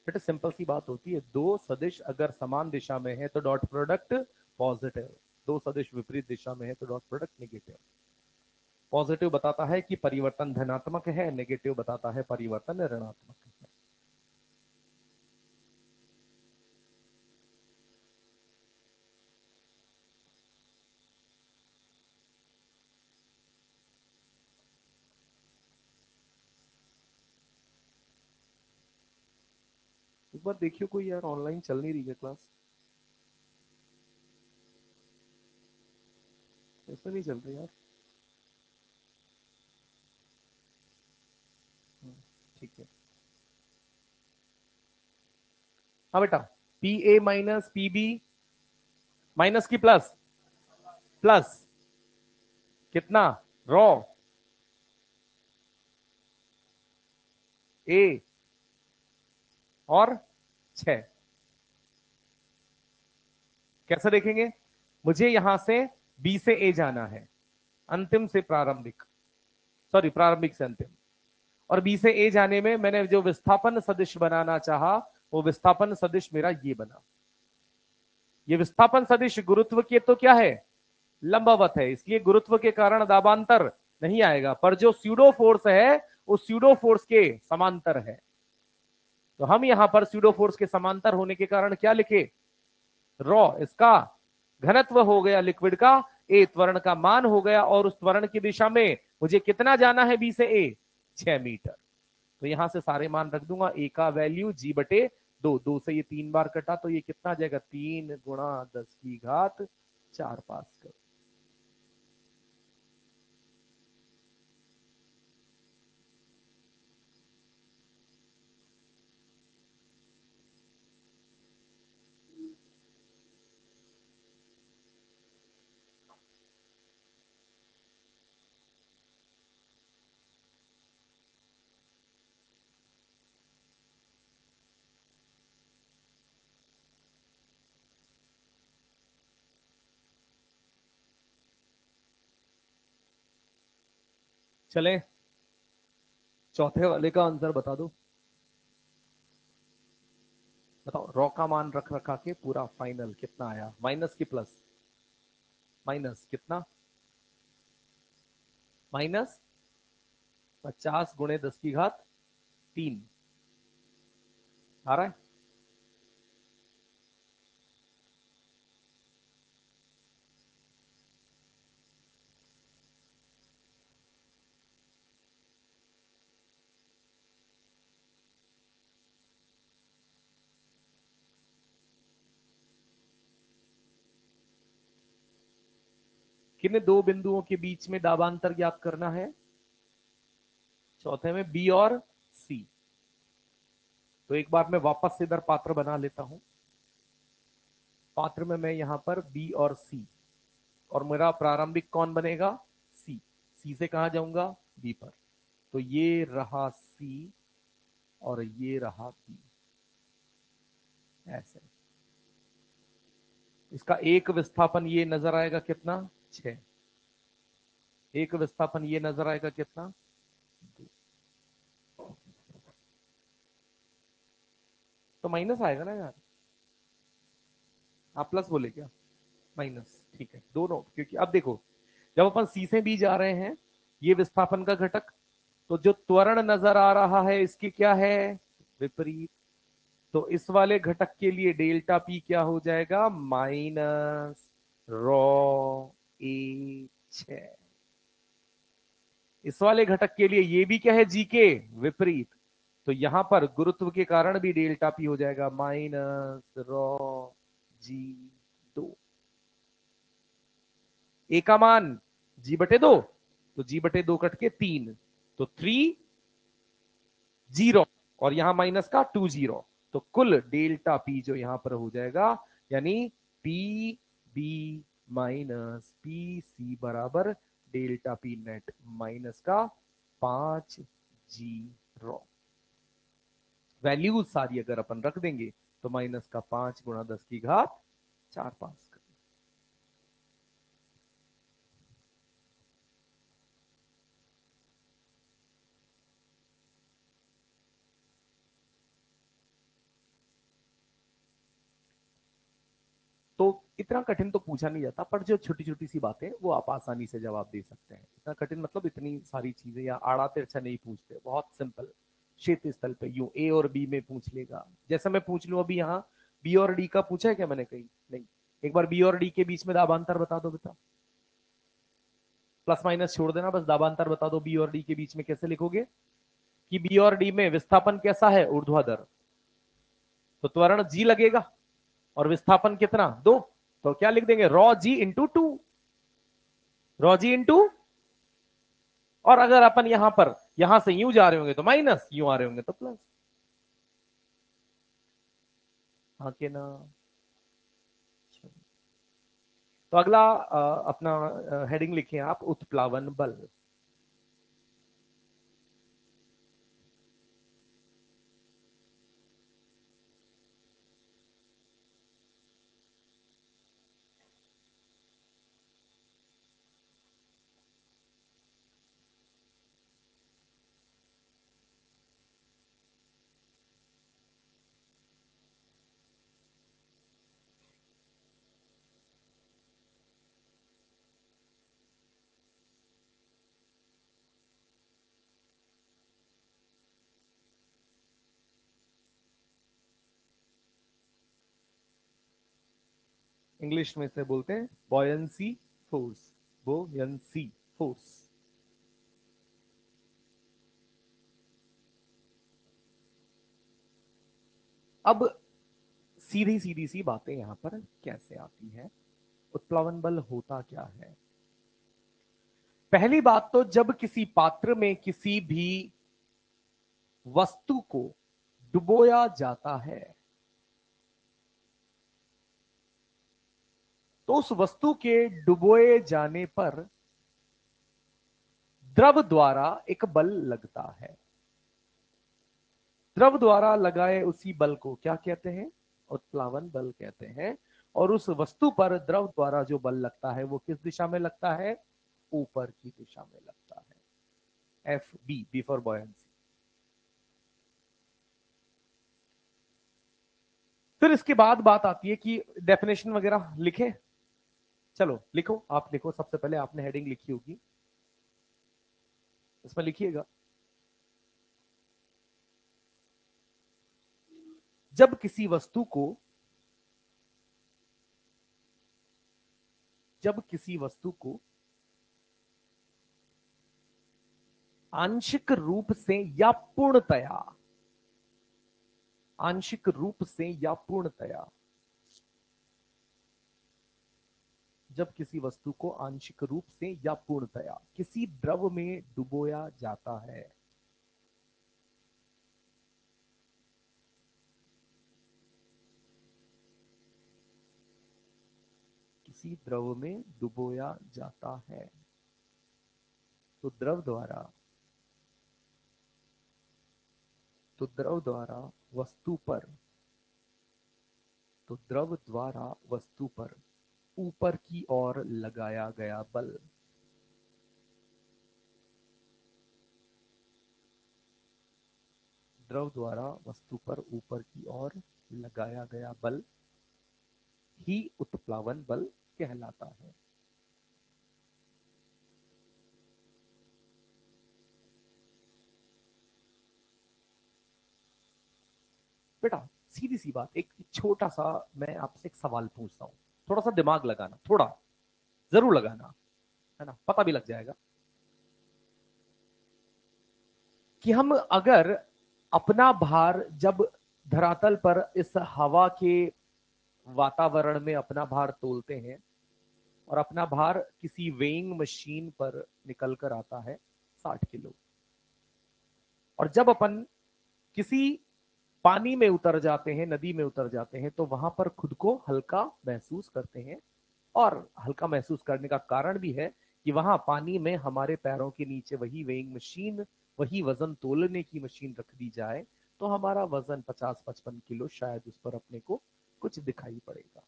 बेटा सिंपल सी बात होती है, दो सदिश अगर समान दिशा में है तो डॉट प्रोडक्ट पॉजिटिव, दो सदिश विपरीत दिशा में है तो डॉट प्रोडक्ट नेगेटिव। पॉजिटिव बताता है कि परिवर्तन धनात्मक है, नेगेटिव बताता है परिवर्तन ऋणात्मक है। एक बार देखियो कोई यार, ऑनलाइन चल नहीं रही है क्लास, ऐसा नहीं चल रही यार। ठीक है। हाँ बेटा, P A minus P B minus की प्लस, प्लस कितना? रॉ ए और 6। कैसे देखेंगे? मुझे यहां से बी से ए जाना है, अंतिम से प्रारंभिक, सॉरी प्रारंभिक से अंतिम। और बी से ए जाने में मैंने जो विस्थापन सदिश बनाना चाहा वो विस्थापन सदिश मेरा ये बना। ये विस्थापन सदिश गुरुत्व के तो क्या है? लंबवत है, इसलिए गुरुत्व के कारण दाबांतर नहीं आएगा, पर जो स्यूडो फोर्स है उस स्यूडो फोर्स के समांतर है। तो हम यहां पर स्यूडो फोर्स के समांतर होने के कारण क्या लिखे? रॉ इसका घनत्व हो गया लिक्विड का, ए त्वरण का मान हो गया, और उस त्वरण की दिशा में मुझे कितना जाना है? बी से ए 6 मीटर। तो यहां से सारे मान रख दूंगा। ए का वैल्यू G/2, 2 से ये 3 बार कटा तो ये कितना आ जाएगा? 3 × 10⁴ पास्कल। चले चौथे वाले का आंसर बता दो। बताओ, रॉ का मान रख रखा के पूरा फाइनल कितना आया? माइनस की प्लस? माइनस कितना? माइनस 50 × 10⁻³ आ रहा है। किन दो बिंदुओं के बीच में दाबांतर ज्ञात करना है? चौथे में बी और सी। तो एक बार मैं वापस से इधर पात्र बना लेता हूं। पात्र में मैं यहां पर बी और सी, और मेरा प्रारंभिक कौन बनेगा? सी। सी से कहां जाऊंगा? बी पर। तो ये रहा सी और ये रहा बी, ऐसे। इसका एक विस्थापन ये नजर आएगा कितना? 6। एक विस्थापन ये नजर आएगा कितना? 2। तो माइनस आएगा ना यार? आप प्लस बोले क्या? माइनस, ठीक है दोनों, क्योंकि अब देखो जब अपन सी से बी जा रहे हैं, ये विस्थापन का घटक, तो जो त्वरण नजर आ रहा है इसकी क्या है? विपरीत। तो इस वाले घटक के लिए डेल्टा पी क्या हो जाएगा? माइनस रॉ ए 6। इस वाले घटक के लिए ये भी क्या है? जी के विपरीत। तो यहां पर गुरुत्व के कारण भी डेल्टा पी हो जाएगा माइनस रॉ जी 2। ए का मान जी बटे 2, तो जी बटे 2 कट के 3, तो 3 0, और यहां माइनस का 2 0। तो कुल डेल्टा पी जो यहां पर हो जाएगा, यानी P B minus P C बराबर डेल्टा पी नेट माइनस का 5 जी रॉ। वैल्यूज सारी अगर अपन रख देंगे तो माइनस का 5 गुणा 10 की घात 4 पास। तो इतना कठिन तो पूछा नहीं जाता, पर जो छोटी छोटी सी बातें वो आप आसानी से जवाब दे सकते हैं। इतना कठिन मतलब इतनी सारी चीजें या आड़ा तिरछा नहीं पूछते, बहुत सिंपल। क्षेत्र स्थल पे यूं ए और बी में पूछ लेगा, जैसा मैं पूछ लूं अभी यहाँ बी और डी का पूछा है क्या मैंने? कहीं नहीं। एक बार बी और डी के बीच में दाबांतर बता दो बेटा। प्लस माइनस छोड़ देना, बस दाबांतर बता दो बी और डी के बीच में कैसे लिखोगे? कि बी और डी में विस्थापन कैसा है? ऊर्ध्वाधर। तो त्वरण जी लगेगा, और विस्थापन कितना? 2। तो क्या लिख देंगे? रॉ जी इंटू 2। रॉ जी इंटू, और अगर अपन यहां पर यहां से यूं जा रहे होंगे तो माइनस, यूं आ रहे होंगे तो प्लस। हाँ के ना? तो अगला अपना हेडिंग लिखिए आप, उत्प्लावन बल। इंग्लिश में से बोलते हैं बॉयंसी फोर्स। बोयंसी फोर्स। अब सीधी सीधी सी बातें यहां पर कैसे आती है? उत्प्लावन बल होता क्या है? पहली बात तो जब किसी पात्र में किसी भी वस्तु को डुबोया जाता है, तो उस वस्तु के डुबोए जाने पर द्रव द्वारा एक बल लगता है। द्रव द्वारा लगाए उसी बल को क्या कहते हैं? उत्प्लावन बल कहते हैं। और उस वस्तु पर द्रव द्वारा जो बल लगता है वो किस दिशा में लगता है? ऊपर की दिशा में लगता है। F B, B for buoyancy. फिर इसके बाद बात आती है कि डेफिनेशन वगैरह लिखे। चलो लिखो, आप लिखो। सबसे पहले आपने हेडिंग लिखी होगी, इसमें लिखिएगा, जब किसी वस्तु को जब किसी वस्तु को आंशिक रूप से या पूर्णतया, आंशिक रूप से या पूर्णतया जब किसी वस्तु को आंशिक रूप से या पूर्णतया किसी द्रव में डुबोया जाता है। किसी द्रव में डुबोया जाता है तो द्रव द्वारा वस्तु पर ऊपर की ओर लगाया गया बल द्रव द्वारा वस्तु पर ऊपर की ओर लगाया गया बल ही उत्प्लावन बल कहलाता है। बेटा सीधी सी बात, एक छोटा सा मैं आपसे एक सवाल पूछता हूं, थोड़ा सा दिमाग लगाना, थोड़ा जरूर लगाना, है ना, पता भी लग जाएगा कि हम अगर अपना भार जब धरातल पर इस हवा के वातावरण में अपना भार तोलते हैं और अपना भार किसी वेइंग मशीन पर निकल कर आता है 60 किलो, और जब अपन किसी पानी में उतर जाते हैं, नदी में उतर जाते हैं, तो वहां पर खुद को हल्का महसूस करते हैं। और हल्का महसूस करने का कारण भी है कि वहां पानी में हमारे पैरों के नीचे वही वेइंग मशीन, वही वजन तोलने की मशीन रख दी जाए तो हमारा वजन 50-55 किलो शायद उस पर अपने को कुछ दिखाई पड़ेगा।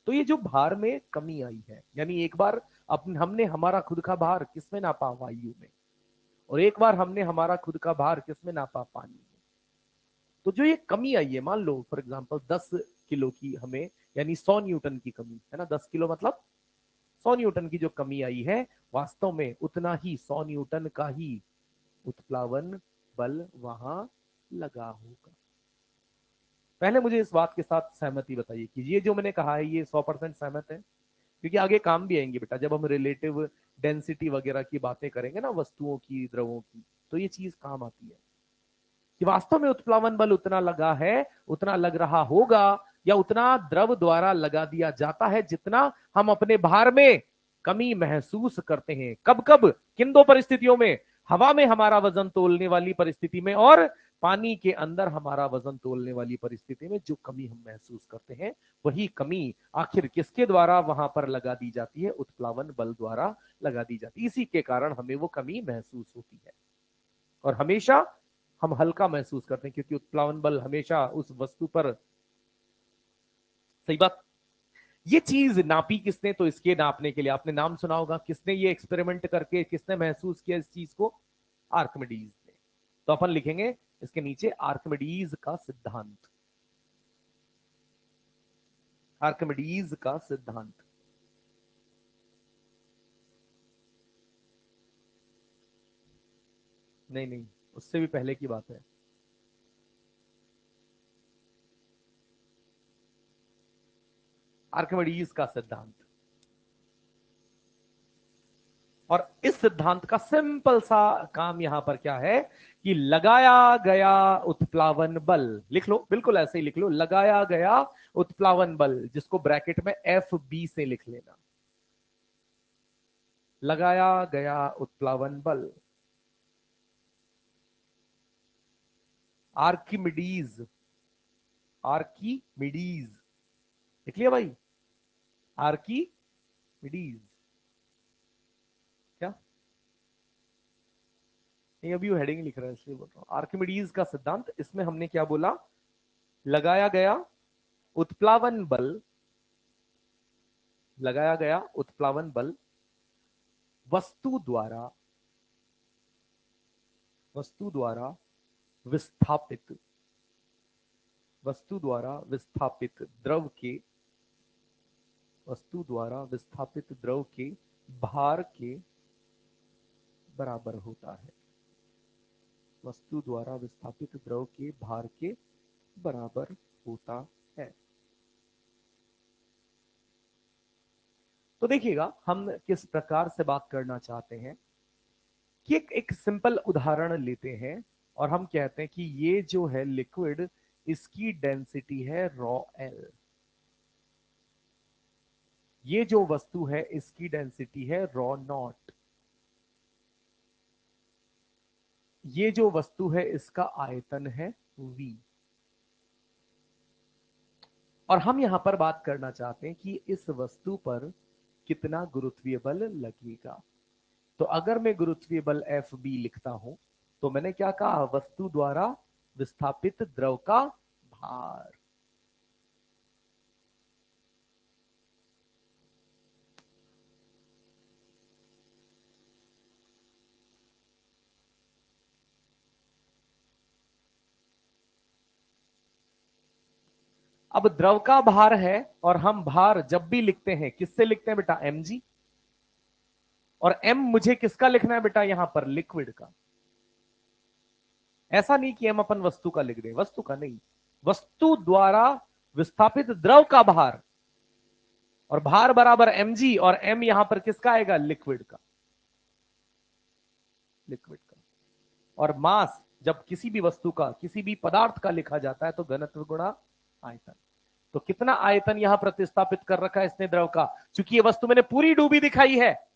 तो ये जो भार में कमी आई है, यानी एक बार हमने हमारा खुद का भार किसमें नापा, वायु में, और एक बार हमने हमारा खुद का भार किसमें नापा, पानी में। तो जो ये कमी आई है, मान लो फॉर एग्जांपल 10 किलो की हमें, यानी 100 न्यूटन की कमी है ना, 10 किलो मतलब 100 न्यूटन की जो कमी आई है, वास्तव में उतना ही 100 न्यूटन का ही उत्प्लावन बल वहां लगा होगा। पहले मुझे इस बात के साथ सहमति बताइए कि ये जो मैंने कहा है ये 100% सहमत है, क्योंकि आगे काम भी आएंगे बेटा, जब हम रिलेटिव डेंसिटी वगैरह की बातें करेंगे ना, वस्तुओं की, द्रवों की, तो ये चीज काम आती है कि वास्तव में उत्प्लावन बल उतना लगा है, उतना लग रहा होगा, या उतना द्रव द्वारा लगा दिया जाता है जितना हम अपने भार में कमी महसूस करते हैं। कब कब, किन दो परिस्थितियों में, हवा में हमारा वजन तोलने वाली परिस्थिति में और पानी के अंदर हमारा वजन तोलने वाली परिस्थिति में जो कमी हम महसूस करते हैं, वही कमी आखिर किसके द्वारा वहां पर लगा दी जाती है, उत्प्लावन बल द्वारा लगा दी जाती है। इसी के कारण हमें वो कमी महसूस होती है और हमेशा हम हल्का महसूस करते हैं, क्योंकि उत्प्लावन बल हमेशा उस वस्तु पर, सही बात। ये चीज नापी किसने, तो इसके नापने के लिए आपने नाम सुना होगा, किसने ये एक्सपेरिमेंट करके किसने महसूस किया इस चीज को, आर्किमिडीज ने। तो अपन लिखेंगे इसके नीचे आर्किमिडीज का सिद्धांत, आर्किमिडीज का सिद्धांत। नहीं नहीं, उससे भी पहले की बात है। आर्किमिडीज का सिद्धांत, और इस सिद्धांत का सिंपल सा काम यहां पर क्या है कि लगाया गया उत्प्लावन बल, लिख लो बिल्कुल ऐसे ही लिख लो, लगाया गया उत्प्लावन बल, जिसको ब्रैकेट में एफ बी से लिख लेना, लगाया गया उत्प्लावन बल आर्किमिडीज, आर्किमिडीज लिख लिया भाई, आर्किमिडीज, क्या नहीं, अभी वो हेडिंग लिख रहा है इसलिए बोल रहा हूं, आर्किमिडीज का सिद्धांत। इसमें हमने क्या बोला, लगाया गया उत्प्लावन बल, लगाया गया उत्प्लावन बल वस्तु द्वारा, वस्तु द्वारा विस्थापित, वस्तु द्वारा विस्थापित द्रव के, वस्तु द्वारा विस्थापित द्रव के भार के बराबर होता है, वस्तु द्वारा विस्थापित द्रव के भार के बराबर होता है। तो देखिएगा हम किस प्रकार से बात करना चाहते हैं कि एक सिंपल उदाहरण लेते हैं और हम कहते हैं कि ये जो है लिक्विड, इसकी डेंसिटी है रॉ एल, ये जो वस्तु है इसकी डेंसिटी है रॉ नॉट। ये जो वस्तु है इसका आयतन है v। और हम यहां पर बात करना चाहते हैं कि इस वस्तु पर कितना गुरुत्वीय बल लगेगा। तो अगर मैं गुरुत्वीय बल एफ बी लिखता हूं तो मैंने क्या कहा, वस्तु द्वारा विस्थापित द्रव का भार। अब द्रव का भार है और हम भार जब भी लिखते हैं किससे लिखते हैं बेटा, mg। और m मुझे किसका लिखना है बेटा, यहां पर लिक्विड का। ऐसा नहीं कि m अपन वस्तु का लिख दें, वस्तु का नहीं, वस्तु द्वारा विस्थापित द्रव का भार। और भार बराबर mg और m यहां पर किसका आएगा, लिक्विड का, लिक्विड का। और मास जब किसी भी वस्तु का, किसी भी पदार्थ का लिखा जाता है तो घनत्व गुणा आयतन। तो कितना आयतन यहां प्रतिस्थापित कर रखा है इसने द्रव का, क्योंकि ये वस्तु मैंने पूरी डूबी दिखाई है,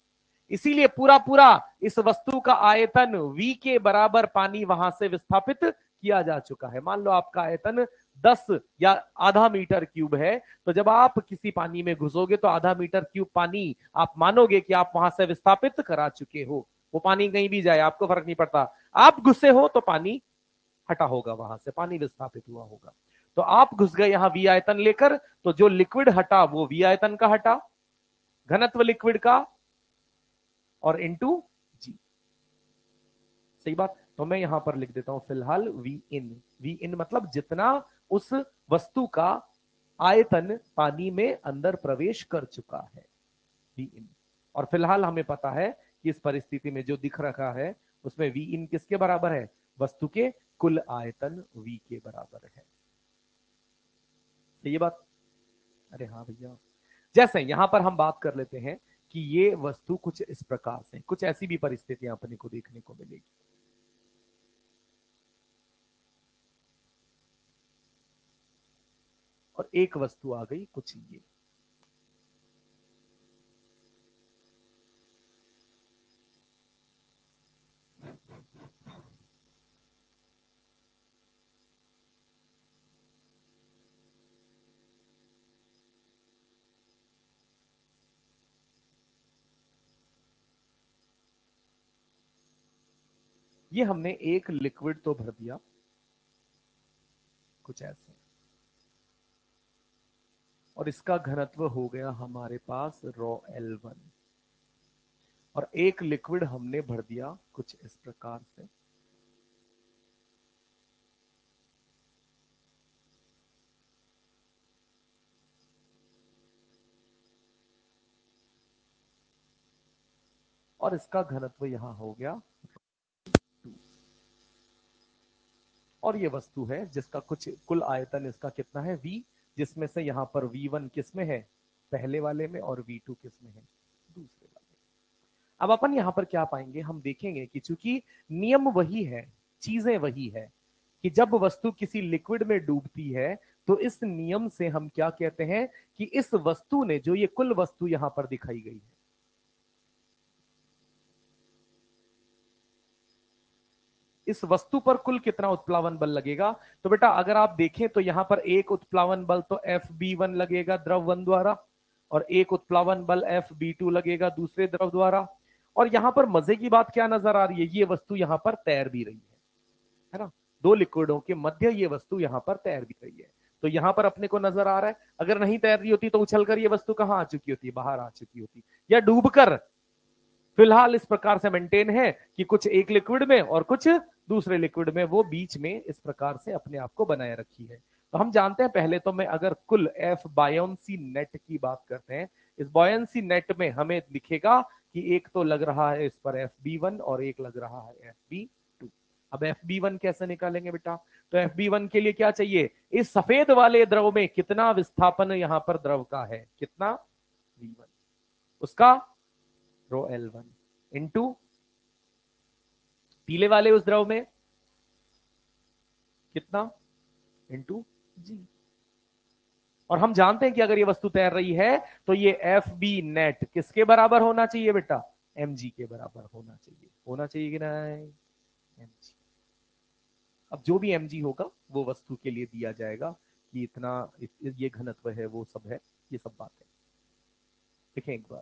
इसीलिए पूरा पूरा इस वस्तु का आयतन v के बराबर पानी वहां से विस्थापित किया जा चुका है। मान लो आपका आयतन 10 या आधा मीटर क्यूब है, तो जब आप किसी पानी में घुसोगे तो आधा मीटर क्यूब पानी आप मानोगे कि आप वहां से विस्थापित करा चुके हो। वो पानी कहीं भी जाए आपको फर्क नहीं पड़ता, आप घुसे हो तो पानी हटा होगा, वहां से पानी विस्थापित हुआ होगा। तो आप घुस गए यहां v आयतन लेकर, तो जो लिक्विड हटा वो v आयतन का हटा, घनत्व लिक्विड का, और इनटू जी। सही बात। तो मैं यहां पर लिख देता हूं फिलहाल वी इन। वी इन मतलब जितना उस वस्तु का आयतन पानी में अंदर प्रवेश कर चुका है, वी इन। और फिलहाल हमें पता है कि इस परिस्थिति में जो दिख रखा है उसमें वी इन किसके बराबर है, वस्तु के कुल आयतन v के बराबर है। ये बात, अरे हाँ भैया। जैसे यहां पर हम बात कर लेते हैं कि ये वस्तु कुछ इस प्रकार से, कुछ ऐसी भी परिस्थितियां अपने को देखने को मिलेगी। और एक वस्तु आ गई कुछ ये हमने एक लिक्विड तो भर दिया कुछ ऐसे, और इसका घनत्व हो गया हमारे पास रॉ L1। और एक लिक्विड हमने भर दिया कुछ इस प्रकार से, और इसका घनत्व यहां हो गया 2। और ये वस्तु है जिसका कुछ कुल आयतन इसका कितना है v, जिसमें से यहां पर v1 किस में है, पहले वाले में, और v2 किस में है, दूसरे वाले। अब अपन यहां पर क्या पाएंगे, हम देखेंगे कि चूंकि नियम वही है, चीजें वही है, कि जब वस्तु किसी लिक्विड में डूबती है तो इस नियम से हम क्या कहते हैं कि इस वस्तु ने, जो ये कुल वस्तु यहां पर दिखाई गई है, इस वस्तु पर कुल कितना उत्प्लावन बल लगेगा। तो बेटा अगर आप देखें तो यहां पर एक उत्प्लावन बल तो FB1 लगेगा द्रव 1 द्वारा, और एक उत्प्लावन बल FB2 लगेगा दूसरे द्रव द्वारा। और यहां पर मजे की बात क्या नजर आ रही है, ये वस्तु यहां पर तैर भी रही है ना, दो लिक्विडों के मध्य ये वस्तु यहां पर तैर भी रही है। तो यहां पर अपने को नजर आ रहा है, अगर नहीं तैर रही होती तो उछलकर ये वस्तु कहां आ चुकी होती, बाहर आ चुकी होती, या डूबकर। फिलहाल इस प्रकार से मेंटेन है कि कुछ एक लिक्विड में और कुछ दूसरे लिक्विड में, वो बीच में इस प्रकार से अपने आप को बनाए रखी है। तो हम जानते हैं, पहले तो मैं अगर कुल एफ बायोन्सी नेट की बात करते हैं, इस बायोन्सी नेट में हमें दिखेगा कि एक तो लग रहा है इस पर FB1 और एक लग रहा है FB2। अब FB1 कैसे निकालेंगे बेटा, तो FB1 के लिए क्या चाहिए, इस सफेद वाले द्रव में कितना विस्थापन यहां पर द्रव का है, कितना V1, उसका रो L1 इंटू पीले वाले उस द्रव में कितना, इंटू जी। और हम जानते हैं कि अगर ये वस्तु तैर रही है तो ये एफ बी नेट किसके बराबर होना चाहिए बेटा? mg के बराबर होना चाहिए कि नहीं? mg। अब जो भी mg होगा वो वस्तु के लिए दिया जाएगा कि इतना ये घनत्व है, वो सब है, ये सब बात है। देखें एक बार,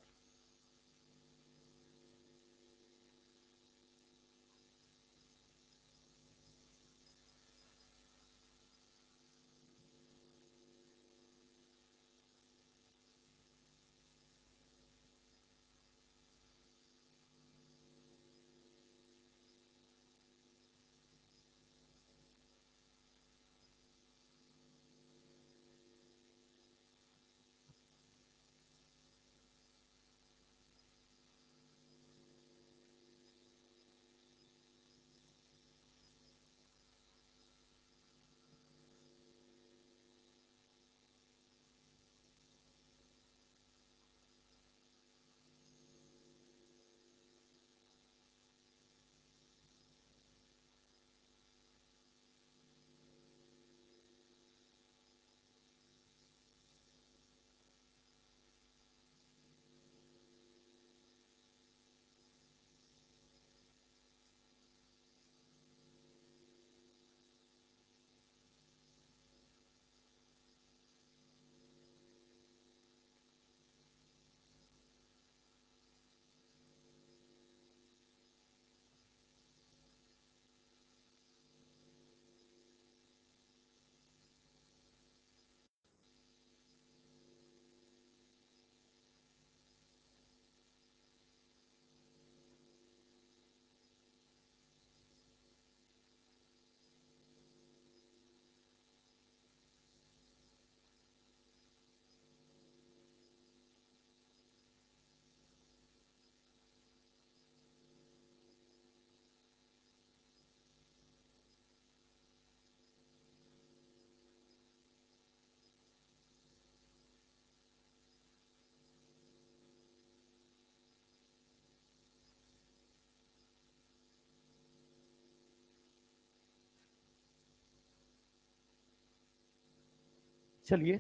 चलिए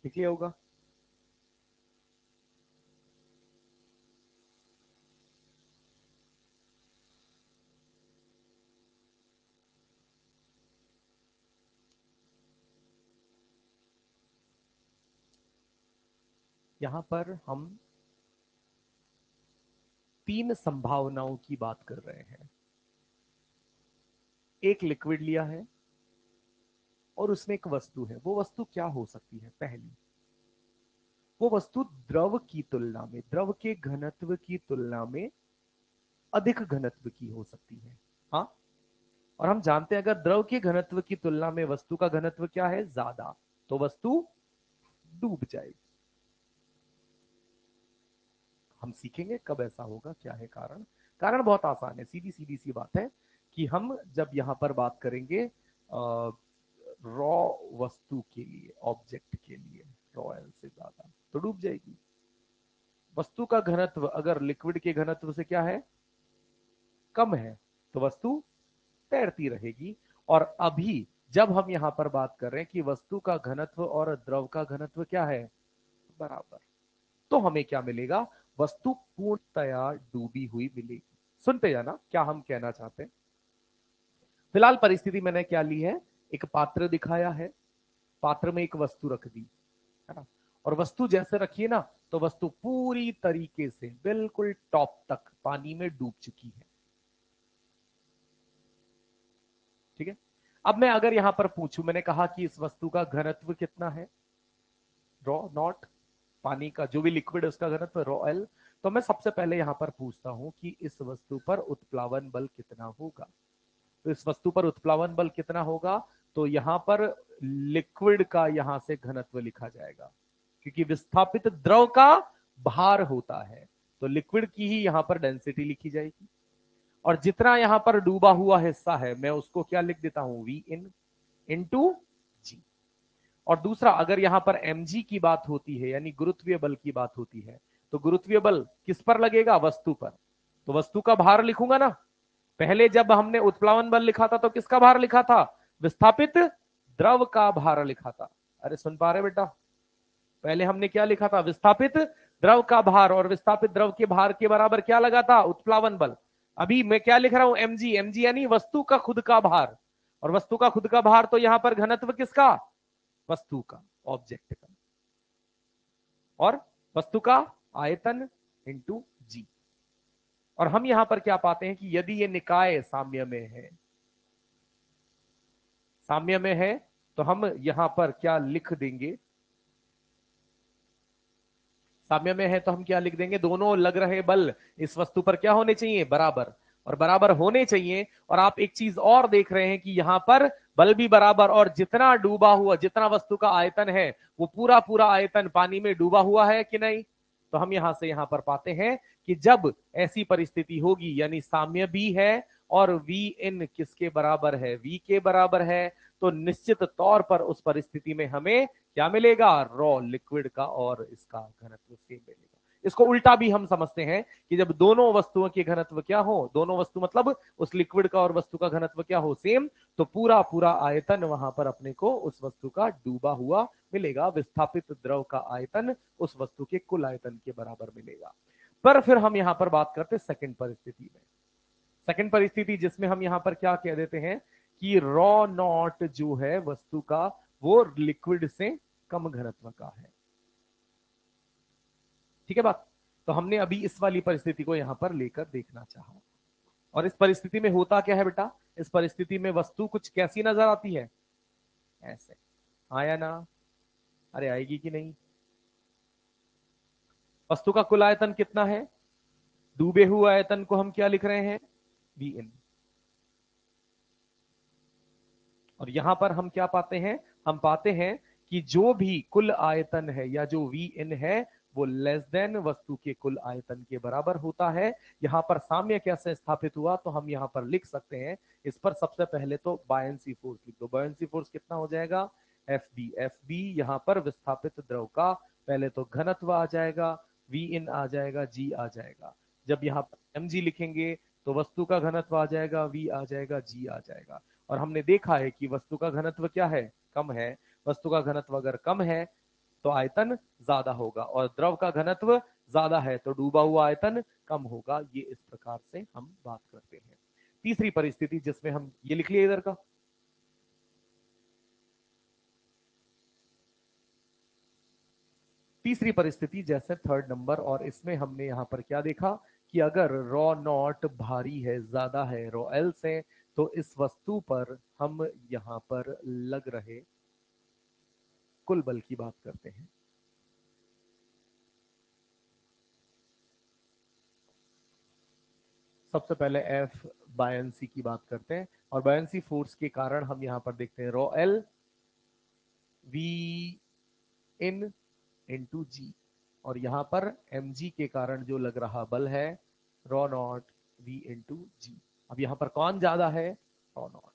लिख लिया होगा। यहां पर हम 3 संभावनाओं की बात कर रहे हैं। एक लिक्विड लिया है और उसमें एक वस्तु है। वो वस्तु क्या हो सकती है? पहली, वो वस्तु द्रव की तुलना में, द्रव के घनत्व की तुलना में अधिक घनत्व की हो सकती है। हाँ, और हम जानते हैं अगर द्रव के घनत्व की तुलना में वस्तु का घनत्व क्या है? ज्यादा, तो वस्तु डूब जाएगी। हम सीखेंगे कब ऐसा होगा, क्या है कारण। कारण बहुत आसान है, सीधी सीधी सी बात है कि हम जब यहां पर बात करेंगे रॉ वस्तु के लिए, ऑब्जेक्ट के लिए, रॉ एल से ज्यादा तो डूब जाएगी। वस्तु का घनत्व अगर लिक्विड के घनत्व से क्या है? कम है, तो वस्तु तैरती रहेगी। और अभी जब हम यहां पर बात कर रहे हैं कि वस्तु का घनत्व और द्रव का घनत्व क्या है? बराबर, तो हमें क्या मिलेगा? वस्तु पूर्णतया डूबी हुई मिलेगी। सुनते जाना क्या हम कहना चाहते हैं। फिलहाल परिस्थिति मैंने क्या ली है? एक पात्र दिखाया है, पात्र में एक वस्तु रख दी है ना, और वस्तु जैसे रखी है ना, तो वस्तु पूरी तरीके से बिल्कुल टॉप तक पानी में डूब चुकी है। ठीक है, अब मैं अगर यहां पर पूछूं, मैंने कहा कि इस वस्तु का घनत्व कितना है? रॉ नॉट, पानी का जो भी लिक्विड है उसका घनत्व रॉ एल। तो मैं सबसे पहले यहां पर पूछता हूं कि इस वस्तु पर उत्प्लावन बल कितना होगा। तो इस वस्तु पर उत्प्लावन बल कितना होगा? तो यहां पर लिक्विड का यहां से घनत्व लिखा जाएगा, क्योंकि विस्थापित द्रव का भार होता है, तो लिक्विड की ही यहां पर डेंसिटी लिखी जाएगी। और जितना यहां पर डूबा हुआ हिस्सा है मैं उसको क्या लिख देता हूं? We in into g. और दूसरा, अगर यहां पर mg की बात होती है यानी गुरुत्वीय बल की बात होती है, तो गुरुत्वीय बल किस पर लगेगा? वस्तु पर। तो वस्तु का भार लिखूंगा ना। पहले जब हमने उत्प्लावन बल लिखा था तो किसका भार लिखा था? विस्थापित द्रव का भार लिखा था। अरे सुन पा रहे बेटा, पहले हमने क्या लिखा था, विस्थापित द्रव का भार, और विस्थापित द्रव के भार के बराबर क्या लगा था, उत्प्लावन बल। अभी मैं क्या लिख रहा हूं, mg, mg यानी वस्तु का खुद का भार, और वस्तु का खुद का भार तो यहां पर घनत्व किसका, वस्तु का, ऑब्जेक्ट का, और वस्तु का आयतन इंटू जी। और हम यहां पर क्या पाते हैं कि यदि ये निकाय साम्य में है, साम्य में है, तो हम यहां पर क्या लिख देंगे, साम्य में है तो हम क्या लिख देंगे, दोनों लग रहे बल इस वस्तु पर क्या होने चाहिए, बराबर, और बराबर होने चाहिए। और आप एक चीज और देख रहे हैं कि यहां पर बल भी बराबर, और जितना डूबा हुआ, जितना वस्तु का आयतन है वो पूरा पूरा आयतन पानी में डूबा हुआ है कि नहीं। तो हम यहां से यहां पर पाते हैं कि जब ऐसी परिस्थिति होगी, यानी साम्य भी है और वी इन किसके बराबर है, वी के बराबर है, तो निश्चित तौर पर उस परिस्थिति में हमें क्या मिलेगा, रॉ लिक्विड का और इसका घनत्व सेम मिलेगा। इसको उल्टा भी हम समझते हैं कि जब दोनों वस्तुओं के घनत्व क्या हो, दोनों वस्तु मतलब उस लिक्विड का और वस्तु का घनत्व क्या हो, सेम, तो पूरा पूरा आयतन वहां पर अपने को उस वस्तु का डूबा हुआ मिलेगा, विस्थापित द्रव का आयतन उस वस्तु के कुल आयतन के बराबर मिलेगा। पर फिर हम यहां पर बात करते हैं सेकंड परिस्थिति में, सेकंड परिस्थिति जिसमें हम यहां पर क्या कह देते हैं कि रॉ नॉट जो है वस्तु का, वो लिक्विड से कम घनत्व का है। ठीक है बात। तो हमने अभी इस वाली परिस्थिति को यहां पर लेकर देखना चाहा, और इस परिस्थिति में होता क्या है बेटा, इस परिस्थिति में वस्तु कुछ कैसी नजर आती है, ऐसे, आया ना, अरे आएगी कि नहीं। वस्तु का कुल आयतन कितना है, डूबे हुए आयतन को हम क्या लिख रहे हैं, वी इन। और यहां पर हम क्या पाते हैं, हम पाते हैं कि जो भी कुल आयतन है या जो वी इन है वो लेस देन वस्तु के कुल आयतन के बराबर होता है। यहां पर साम्य कैसे स्थापित हुआ, तो हम यहां पर लिख सकते हैं, इस पर सबसे पहले तो बायंसी फोर्स लिख दो। बायंसी फोर्स कितना हो जाएगा, एफ बी। एफ बी यहां पर विस्थापित द्रव का पहले तो घनत्व आ जाएगा, वी इन आ जाएगा, जी आ जाएगा। जब यहाँ पर एम जी लिखेंगे तो वस्तु का घनत्व आ जाएगा, वी आ जाएगा, जी आ जाएगा। और हमने देखा है कि वस्तु का घनत्व क्या है, कम है। वस्तु का घनत्व अगर कम है तो आयतन ज्यादा होगा, और द्रव का घनत्व ज्यादा है तो डूबा हुआ आयतन कम होगा। ये इस प्रकार से हम बात करते हैं। तीसरी परिस्थिति जिसमें हम ये लिख लिए इधर का, तीसरी परिस्थिति जैसे थर्ड नंबर, और इसमें हमने यहां पर क्या देखा कि अगर रॉ नॉट भारी है, ज्यादा है रॉ एल से, तो इस वस्तु पर हम यहां पर लग रहे कुल बल की बात करते हैं। सबसे पहले एफ बायंसी की बात करते हैं, और बायंसी फोर्स के कारण हम यहां पर देखते हैं raw L V in into g, और यहां पर एम जी के कारण जो लग रहा बल है रॉ नॉट वी इंटू जी। अब यहां पर कौन ज्यादा है, रॉ नॉट।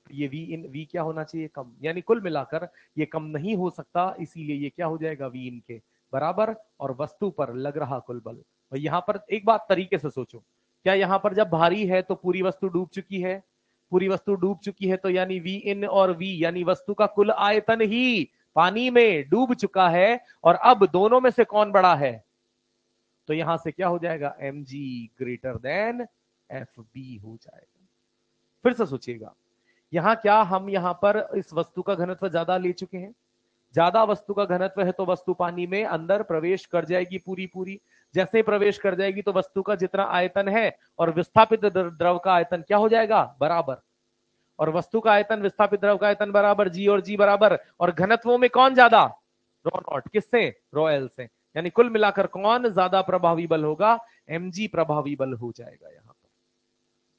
ये वी इन, वी क्या होना चाहिए, कम, यानी कुल मिलाकर ये कम नहीं हो सकता, इसीलिए ये क्या हो जाएगा, वी इन के बराबर, और वस्तु पर लग रहा कुल बल। और यहां पर एक बात तरीके से सोचो, क्या यहां पर जब भारी है तो पूरी वस्तु डूब चुकी है, पूरी वस्तु डूब चुकी है, तो यानी वी इन और वी यानी वस्तु का कुल आयतन ही पानी में डूब चुका है, और अब दोनों में से कौन बड़ा है, तो यहां से क्या हो जाएगा, M G greater than F B हो जाएगा। फिर से सोचिएगा, यहां क्या हम यहां पर इस वस्तु का घनत्व ज्यादा ले चुके हैं, ज्यादा वस्तु का घनत्व है तो वस्तु पानी में अंदर प्रवेश कर जाएगी पूरी पूरी। जैसे प्रवेश कर जाएगी तो वस्तु का जितना आयतन है और विस्थापित द्रव का आयतन क्या हो जाएगा, बराबर। और वस्तु का आयतन विस्थापित द्रव का आयतन बराबर, जी और जी बराबर, और घनत्वों में कौन ज्यादा, रॉ नॉट, किससे, रॉ एल से। यानी कुल मिलाकर कौन ज्यादा प्रभावी बल होगा, एम जी प्रभावी बल हो जाएगा यहां पर।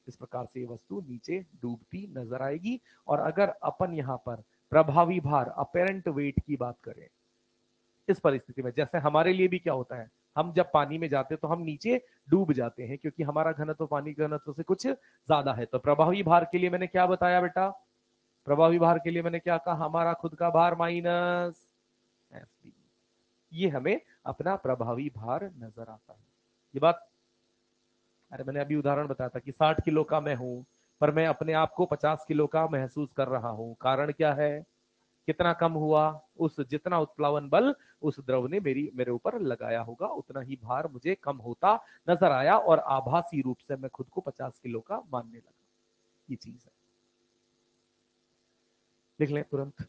इस प्रकार से ये वस्तु नीचे डूबती नजर आएगी। और अगर अपन यहां पर प्रभावी भार, अपेरेंट वेट की बात करें, इस परिस्थिति में जैसे हमारे लिए भी क्या होता है, हम जब पानी में जाते हैं तो हम नीचे डूब जाते हैं, क्योंकि हमारा घनत्व पानी के घनत्व से कुछ ज्यादा है। तो प्रभावी भार के लिए मैंने क्या बताया बेटा, प्रभावी भार के लिए मैंने क्या कहा, हमारा खुद का भार माइनस एफ बी, ये हमें अपना प्रभावी भार नजर आता है। ये बात, अरे मैंने अभी उदाहरण बताया था कि 60 किलो का मैं हूं, पर मैं अपने आप को 50 किलो का महसूस कर रहा हूं। कारण क्या है, कितना कम हुआ? उस जितना उत्प्लावन बल उस द्रव ने मेरे ऊपर लगाया होगा उतना ही भार मुझे कम होता नजर आया, और आभासी रूप से मैं खुद को 50 किलो का मानने लगा। ये चीज है, लिख लें तुरंत।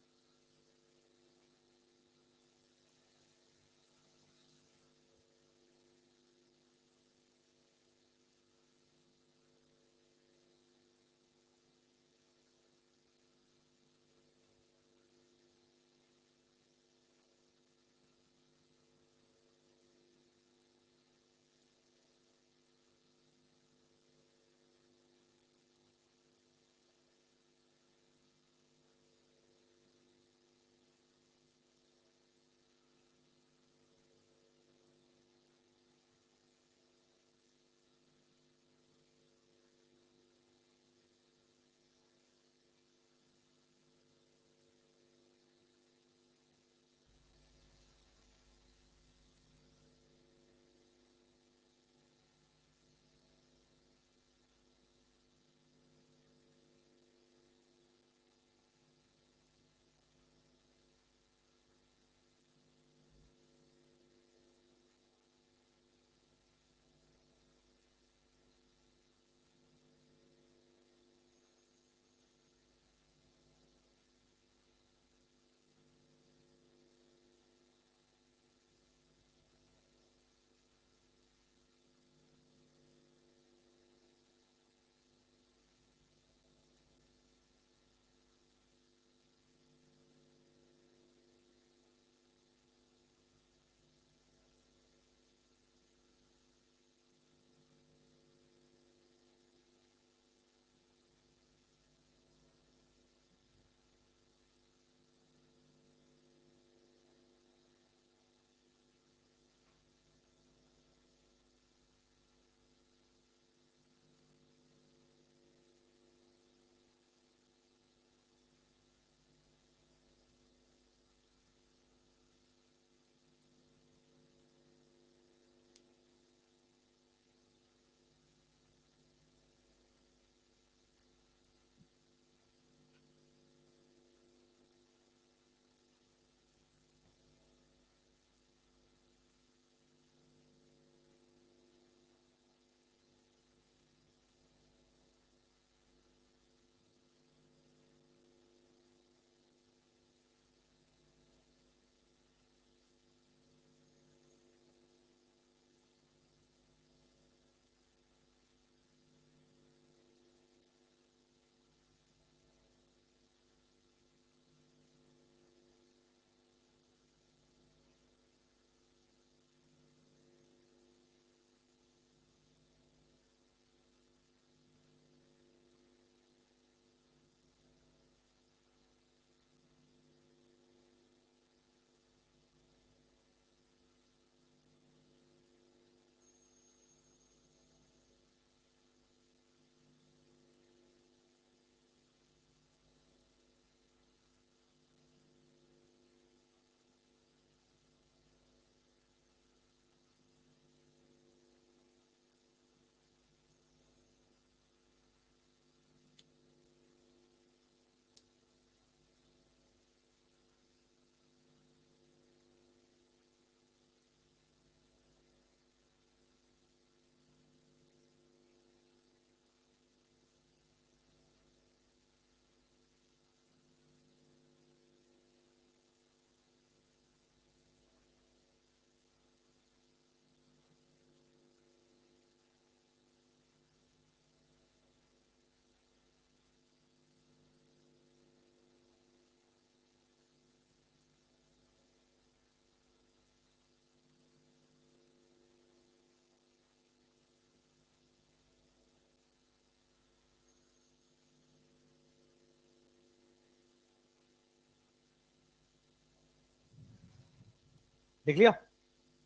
लिख लिया?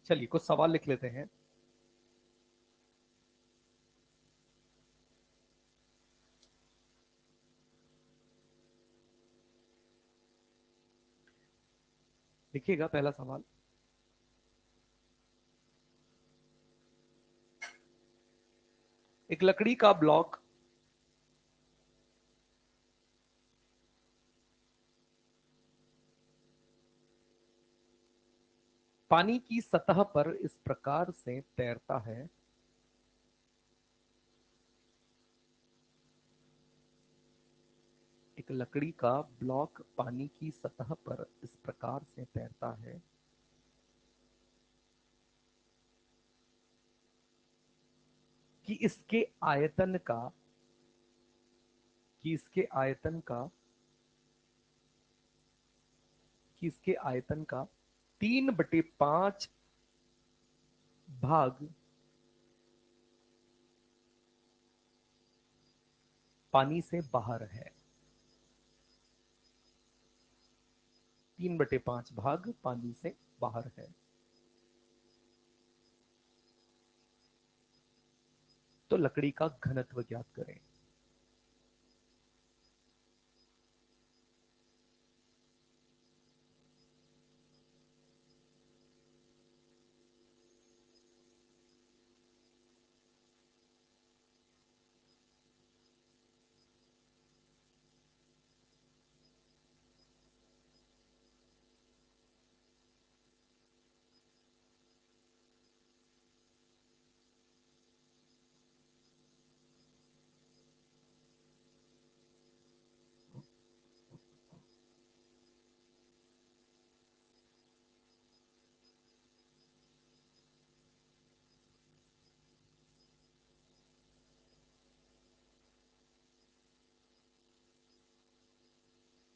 चलिए कुछ सवाल लिख लेते हैं। लिखिएगा पहला सवाल। एक लकड़ी का ब्लॉक पानी की सतह पर इस प्रकार से तैरता है। एक लकड़ी का ब्लॉक पानी की सतह पर इस प्रकार से तैरता है कि इसके आयतन का कि इसके आयतन का कि इसके आयतन का 3/5 भाग पानी से बाहर है। 3/5 भाग पानी से बाहर है। तो लकड़ी का घनत्व ज्ञात करें।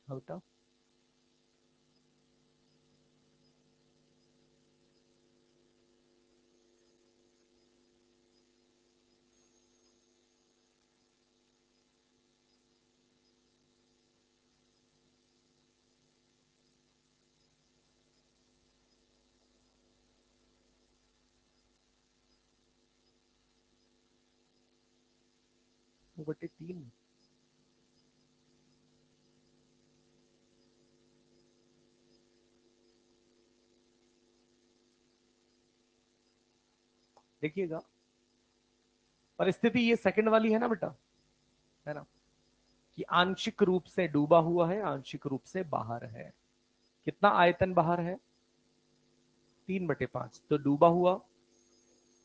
हाँ बेटा। वो बटे 3। देखिएगा, परिस्थिति ये सेकंड वाली है ना बेटा, है ना, कि आंशिक रूप से डूबा हुआ है, आंशिक रूप से बाहर है। कितना आयतन बाहर है? 3/5। तो डूबा हुआ,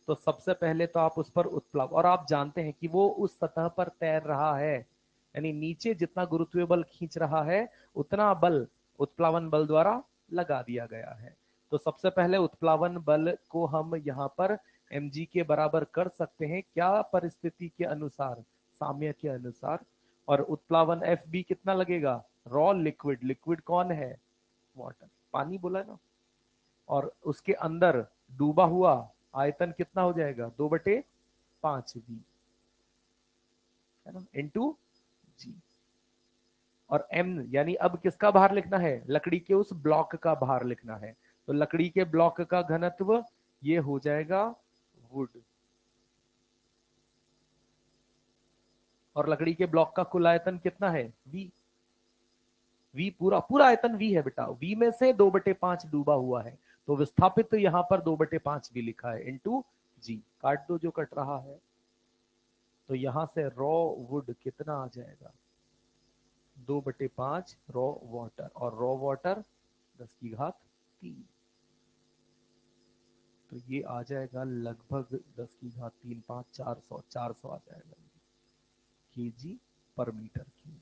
तो सबसे पहले तो आप उस पर उत्प्लाव, और आप जानते हैं कि वो उस सतह पर तैर रहा है, यानी नीचे जितना गुरुत्वीय बल खींच रहा है उतना बल उत्प्लावन बल द्वारा लगा दिया गया है। तो सबसे पहले उत्प्लावन बल को हम यहाँ पर mg के बराबर कर सकते हैं, क्या परिस्थिति के अनुसार? साम्य के अनुसार। और उत्प्लावन fb कितना लगेगा? रॉ लिक्विड, लिक्विड कौन है? वाटर, पानी बोला ना। और उसके अंदर डूबा हुआ आयतन कितना हो जाएगा? 2/5v, है ना, इंटू जी। और m यानी अब किसका भार लिखना है? लकड़ी के उस ब्लॉक का भार लिखना है। तो लकड़ी के ब्लॉक का घनत्व ये हो जाएगा वुड। और लकड़ी के ब्लॉक का कुल आयतन कितना है? v। v पूरा पूरा आयतन v है बेटा, v में से 2/5 डूबा हुआ है, तो विस्थापित तो यहाँ पर 2/5 भी लिखा है, इंटू जी। काट दो जो कट रहा है। तो यहां से रॉ वुड कितना आ जाएगा? 2/5 रॉ वाटर, और रॉ वाटर 10⁻3। तो ये आ जाएगा लगभग 10⁻3, 5, 400 आ जाएगा केजी पर मीटर क्यूब।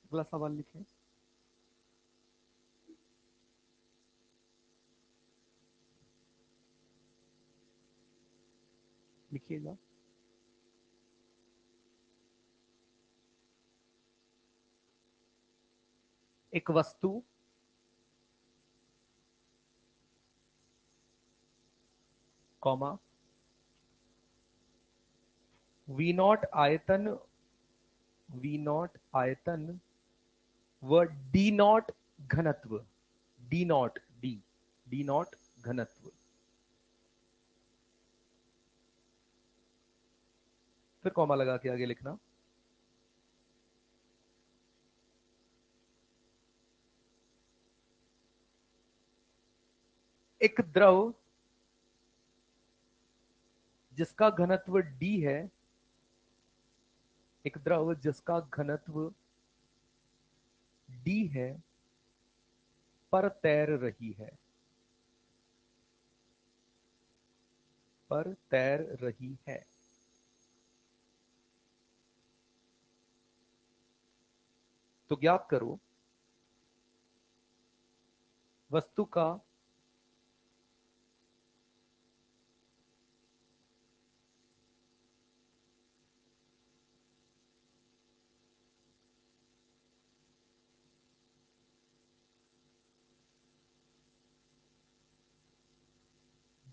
अगला सवाल लिखें। लिखिएगा। एक वस्तु कॉमा V0 आयतन व D0 घनत्व, D0 घनत्व। फिर कॉमा लगा के आगे लिखना। एक द्रव जिसका घनत्व d है, एक द्रव जिसका घनत्व d है पर तैर रही है, पर तैर रही है। तो ज्ञात करो वस्तु का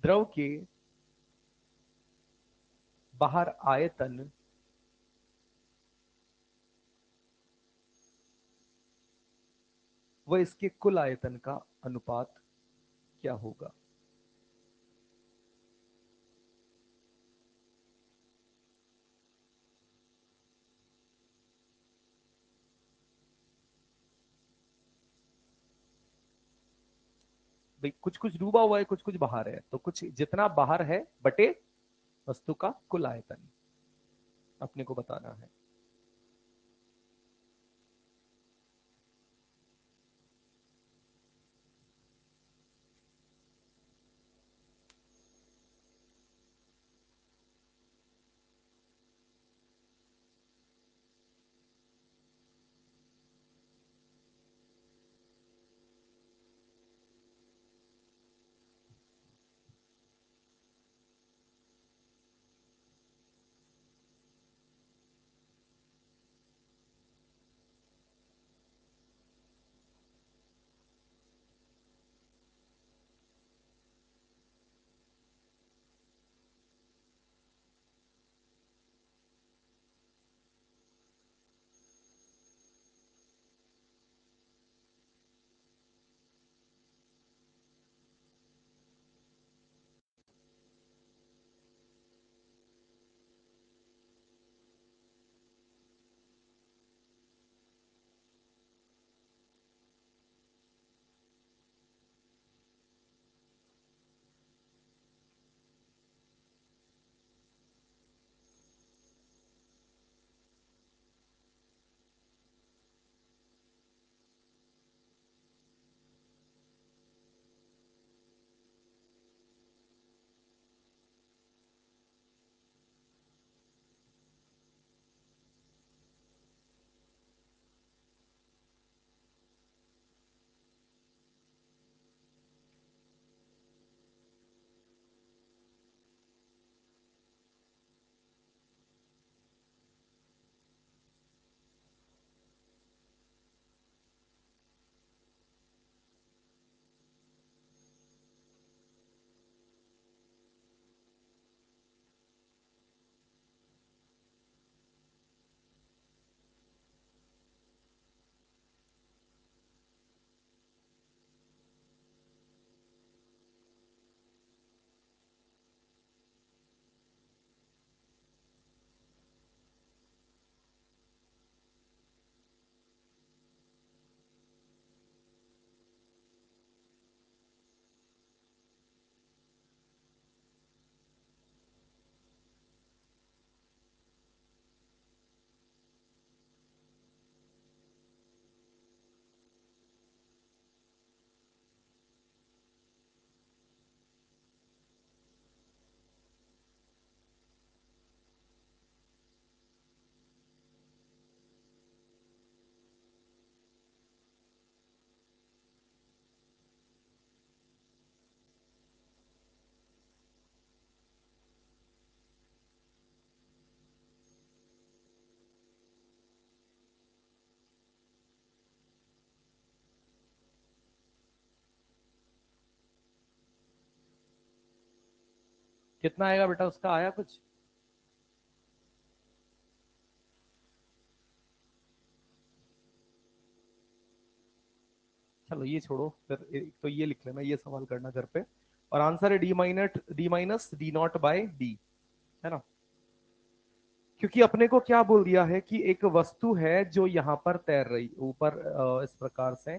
द्रव के बाहर आयतन व इसके कुल आयतन का अनुपात क्या होगा। भाई कुछ कुछ डूबा हुआ है, कुछ कुछ बाहर है, तो कुछ जितना बाहर है बटे वस्तु का कुल आयतन अपने को बताना है। कितना आएगा बेटा, उसका आया कुछ? चलो ये छोड़ो, फिर एक तो ये लिख लेना, ये सवाल करना घर पे। और आंसर है d-d-डी है ना। क्योंकि अपने को क्या बोल दिया है कि एक वस्तु है जो यहां पर तैर रही ऊपर इस प्रकार से,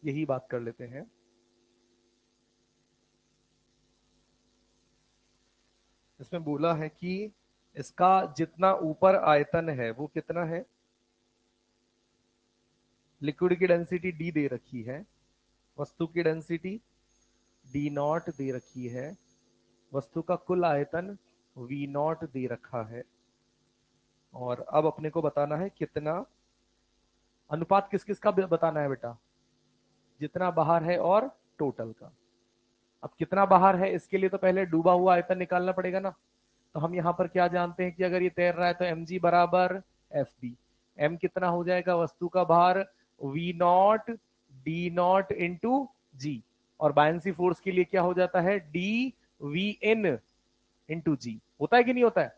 यही बात कर लेते हैं। इसमें बोला है कि इसका जितना ऊपर आयतन है वो कितना है, लिक्विड की डेंसिटी डी दे रखी है, वस्तु की डेंसिटी डी नॉट दे रखी है, वस्तु का कुल आयतन वी नॉट दे रखा है, और अब अपने को बताना है कितना अनुपात, किस किस का बताना है बेटा, जितना बाहर है और टोटल का। अब कितना बाहर है इसके लिए तो पहले डूबा हुआ आयतन निकालना पड़ेगा ना। तो हम यहां पर क्या जानते हैं कि अगर ये तैर रहा है तो एम जी बराबर एफ बी। एम कितना हो जाएगा वस्तु का भार, V nought D nought into g, और बायंसी फोर्स के लिए क्या हो जाता है, D V in into g. होता है कि नहीं होता है,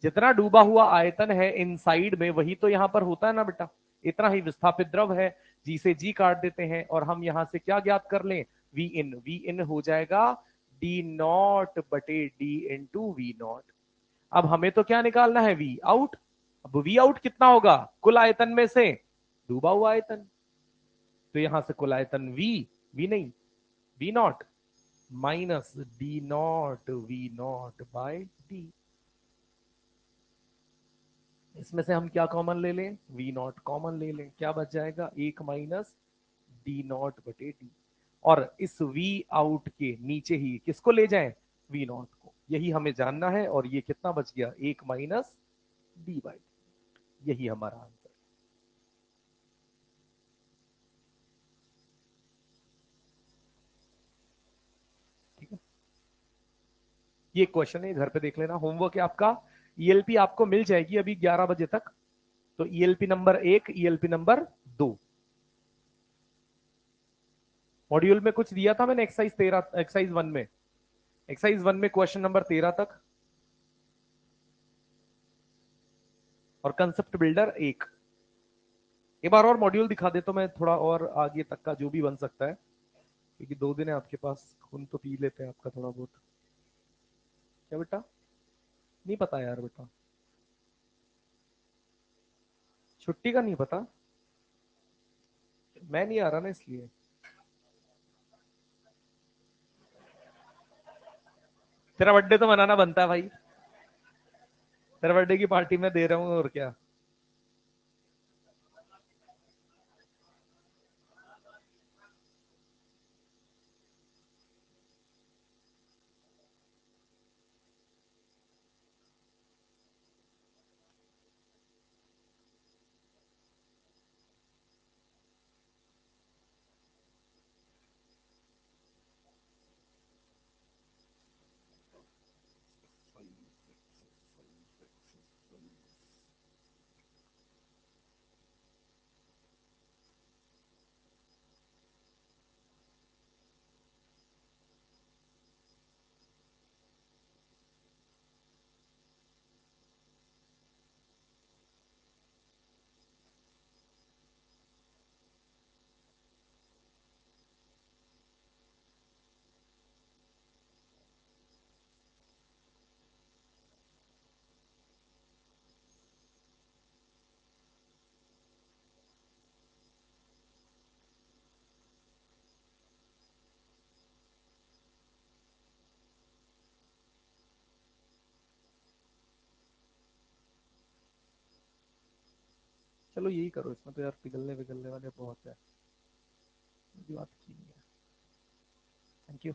जितना डूबा हुआ आयतन है इनसाइड में वही तो यहां पर होता है ना बेटा, इतना ही विस्थापित द्रव है। जी से जी काट देते हैं और हम यहां से क्या ज्ञात कर लें, वी इन। वी इन हो जाएगा डी नॉट बटे डी इंटू वी नॉट। अब हमें तो क्या निकालना है, वी आउट। अब वी आउट कितना होगा, कुल आयतन में से डूबा हुआ आयतन, तो यहां से कुल आयतन वी नहीं, V naught minus D naught V naught by D. इसमें से हम क्या कॉमन ले लें, वी नॉट कॉमन ले लें, क्या बच जाएगा, एक माइनस डी नॉट बटे डी। और इस वी आउट के नीचे ही किसको ले जाएं, वी नॉट को, यही हमें जानना है। और ये कितना बच गया, एक माइनस डी बाई डी, यही हमारा आंसर। ठीक है, ये क्वेश्चन है, घर पे देख लेना, होमवर्क है आपका। ईएलपी आपको मिल जाएगी अभी 11 बजे तक। तो ELP number 1, ELP number 2, module में कुछ दिया था मैंने, एक्सरसाइज 13, एक्सरसाइज 1 में, एक्सरसाइज 1 में क्वेश्चन नंबर 13 तक, और कंसेप्ट बिल्डर 1। एक बार और मॉड्यूल दिखा दे तो मैं थोड़ा और आगे तक का जो भी बन सकता है, क्योंकि 2 दिन है आपके पास, खून तो पी लेते हैं आपका थोड़ा बहुत। क्या बेटा, नहीं पता यार बेटा, छुट्टी का नहीं पता, मैं नहीं आ रहा ना इसलिए। तेरा बर्थडे तो मनाना बनता है भाई, तेरा बर्थडे की पार्टी मैं दे रहा हूँ, और क्या। चलो यही करो, इसमें तो यार पिघलने पिघलने वाले बहुत है, मुझे बात की नहीं है। Thank you.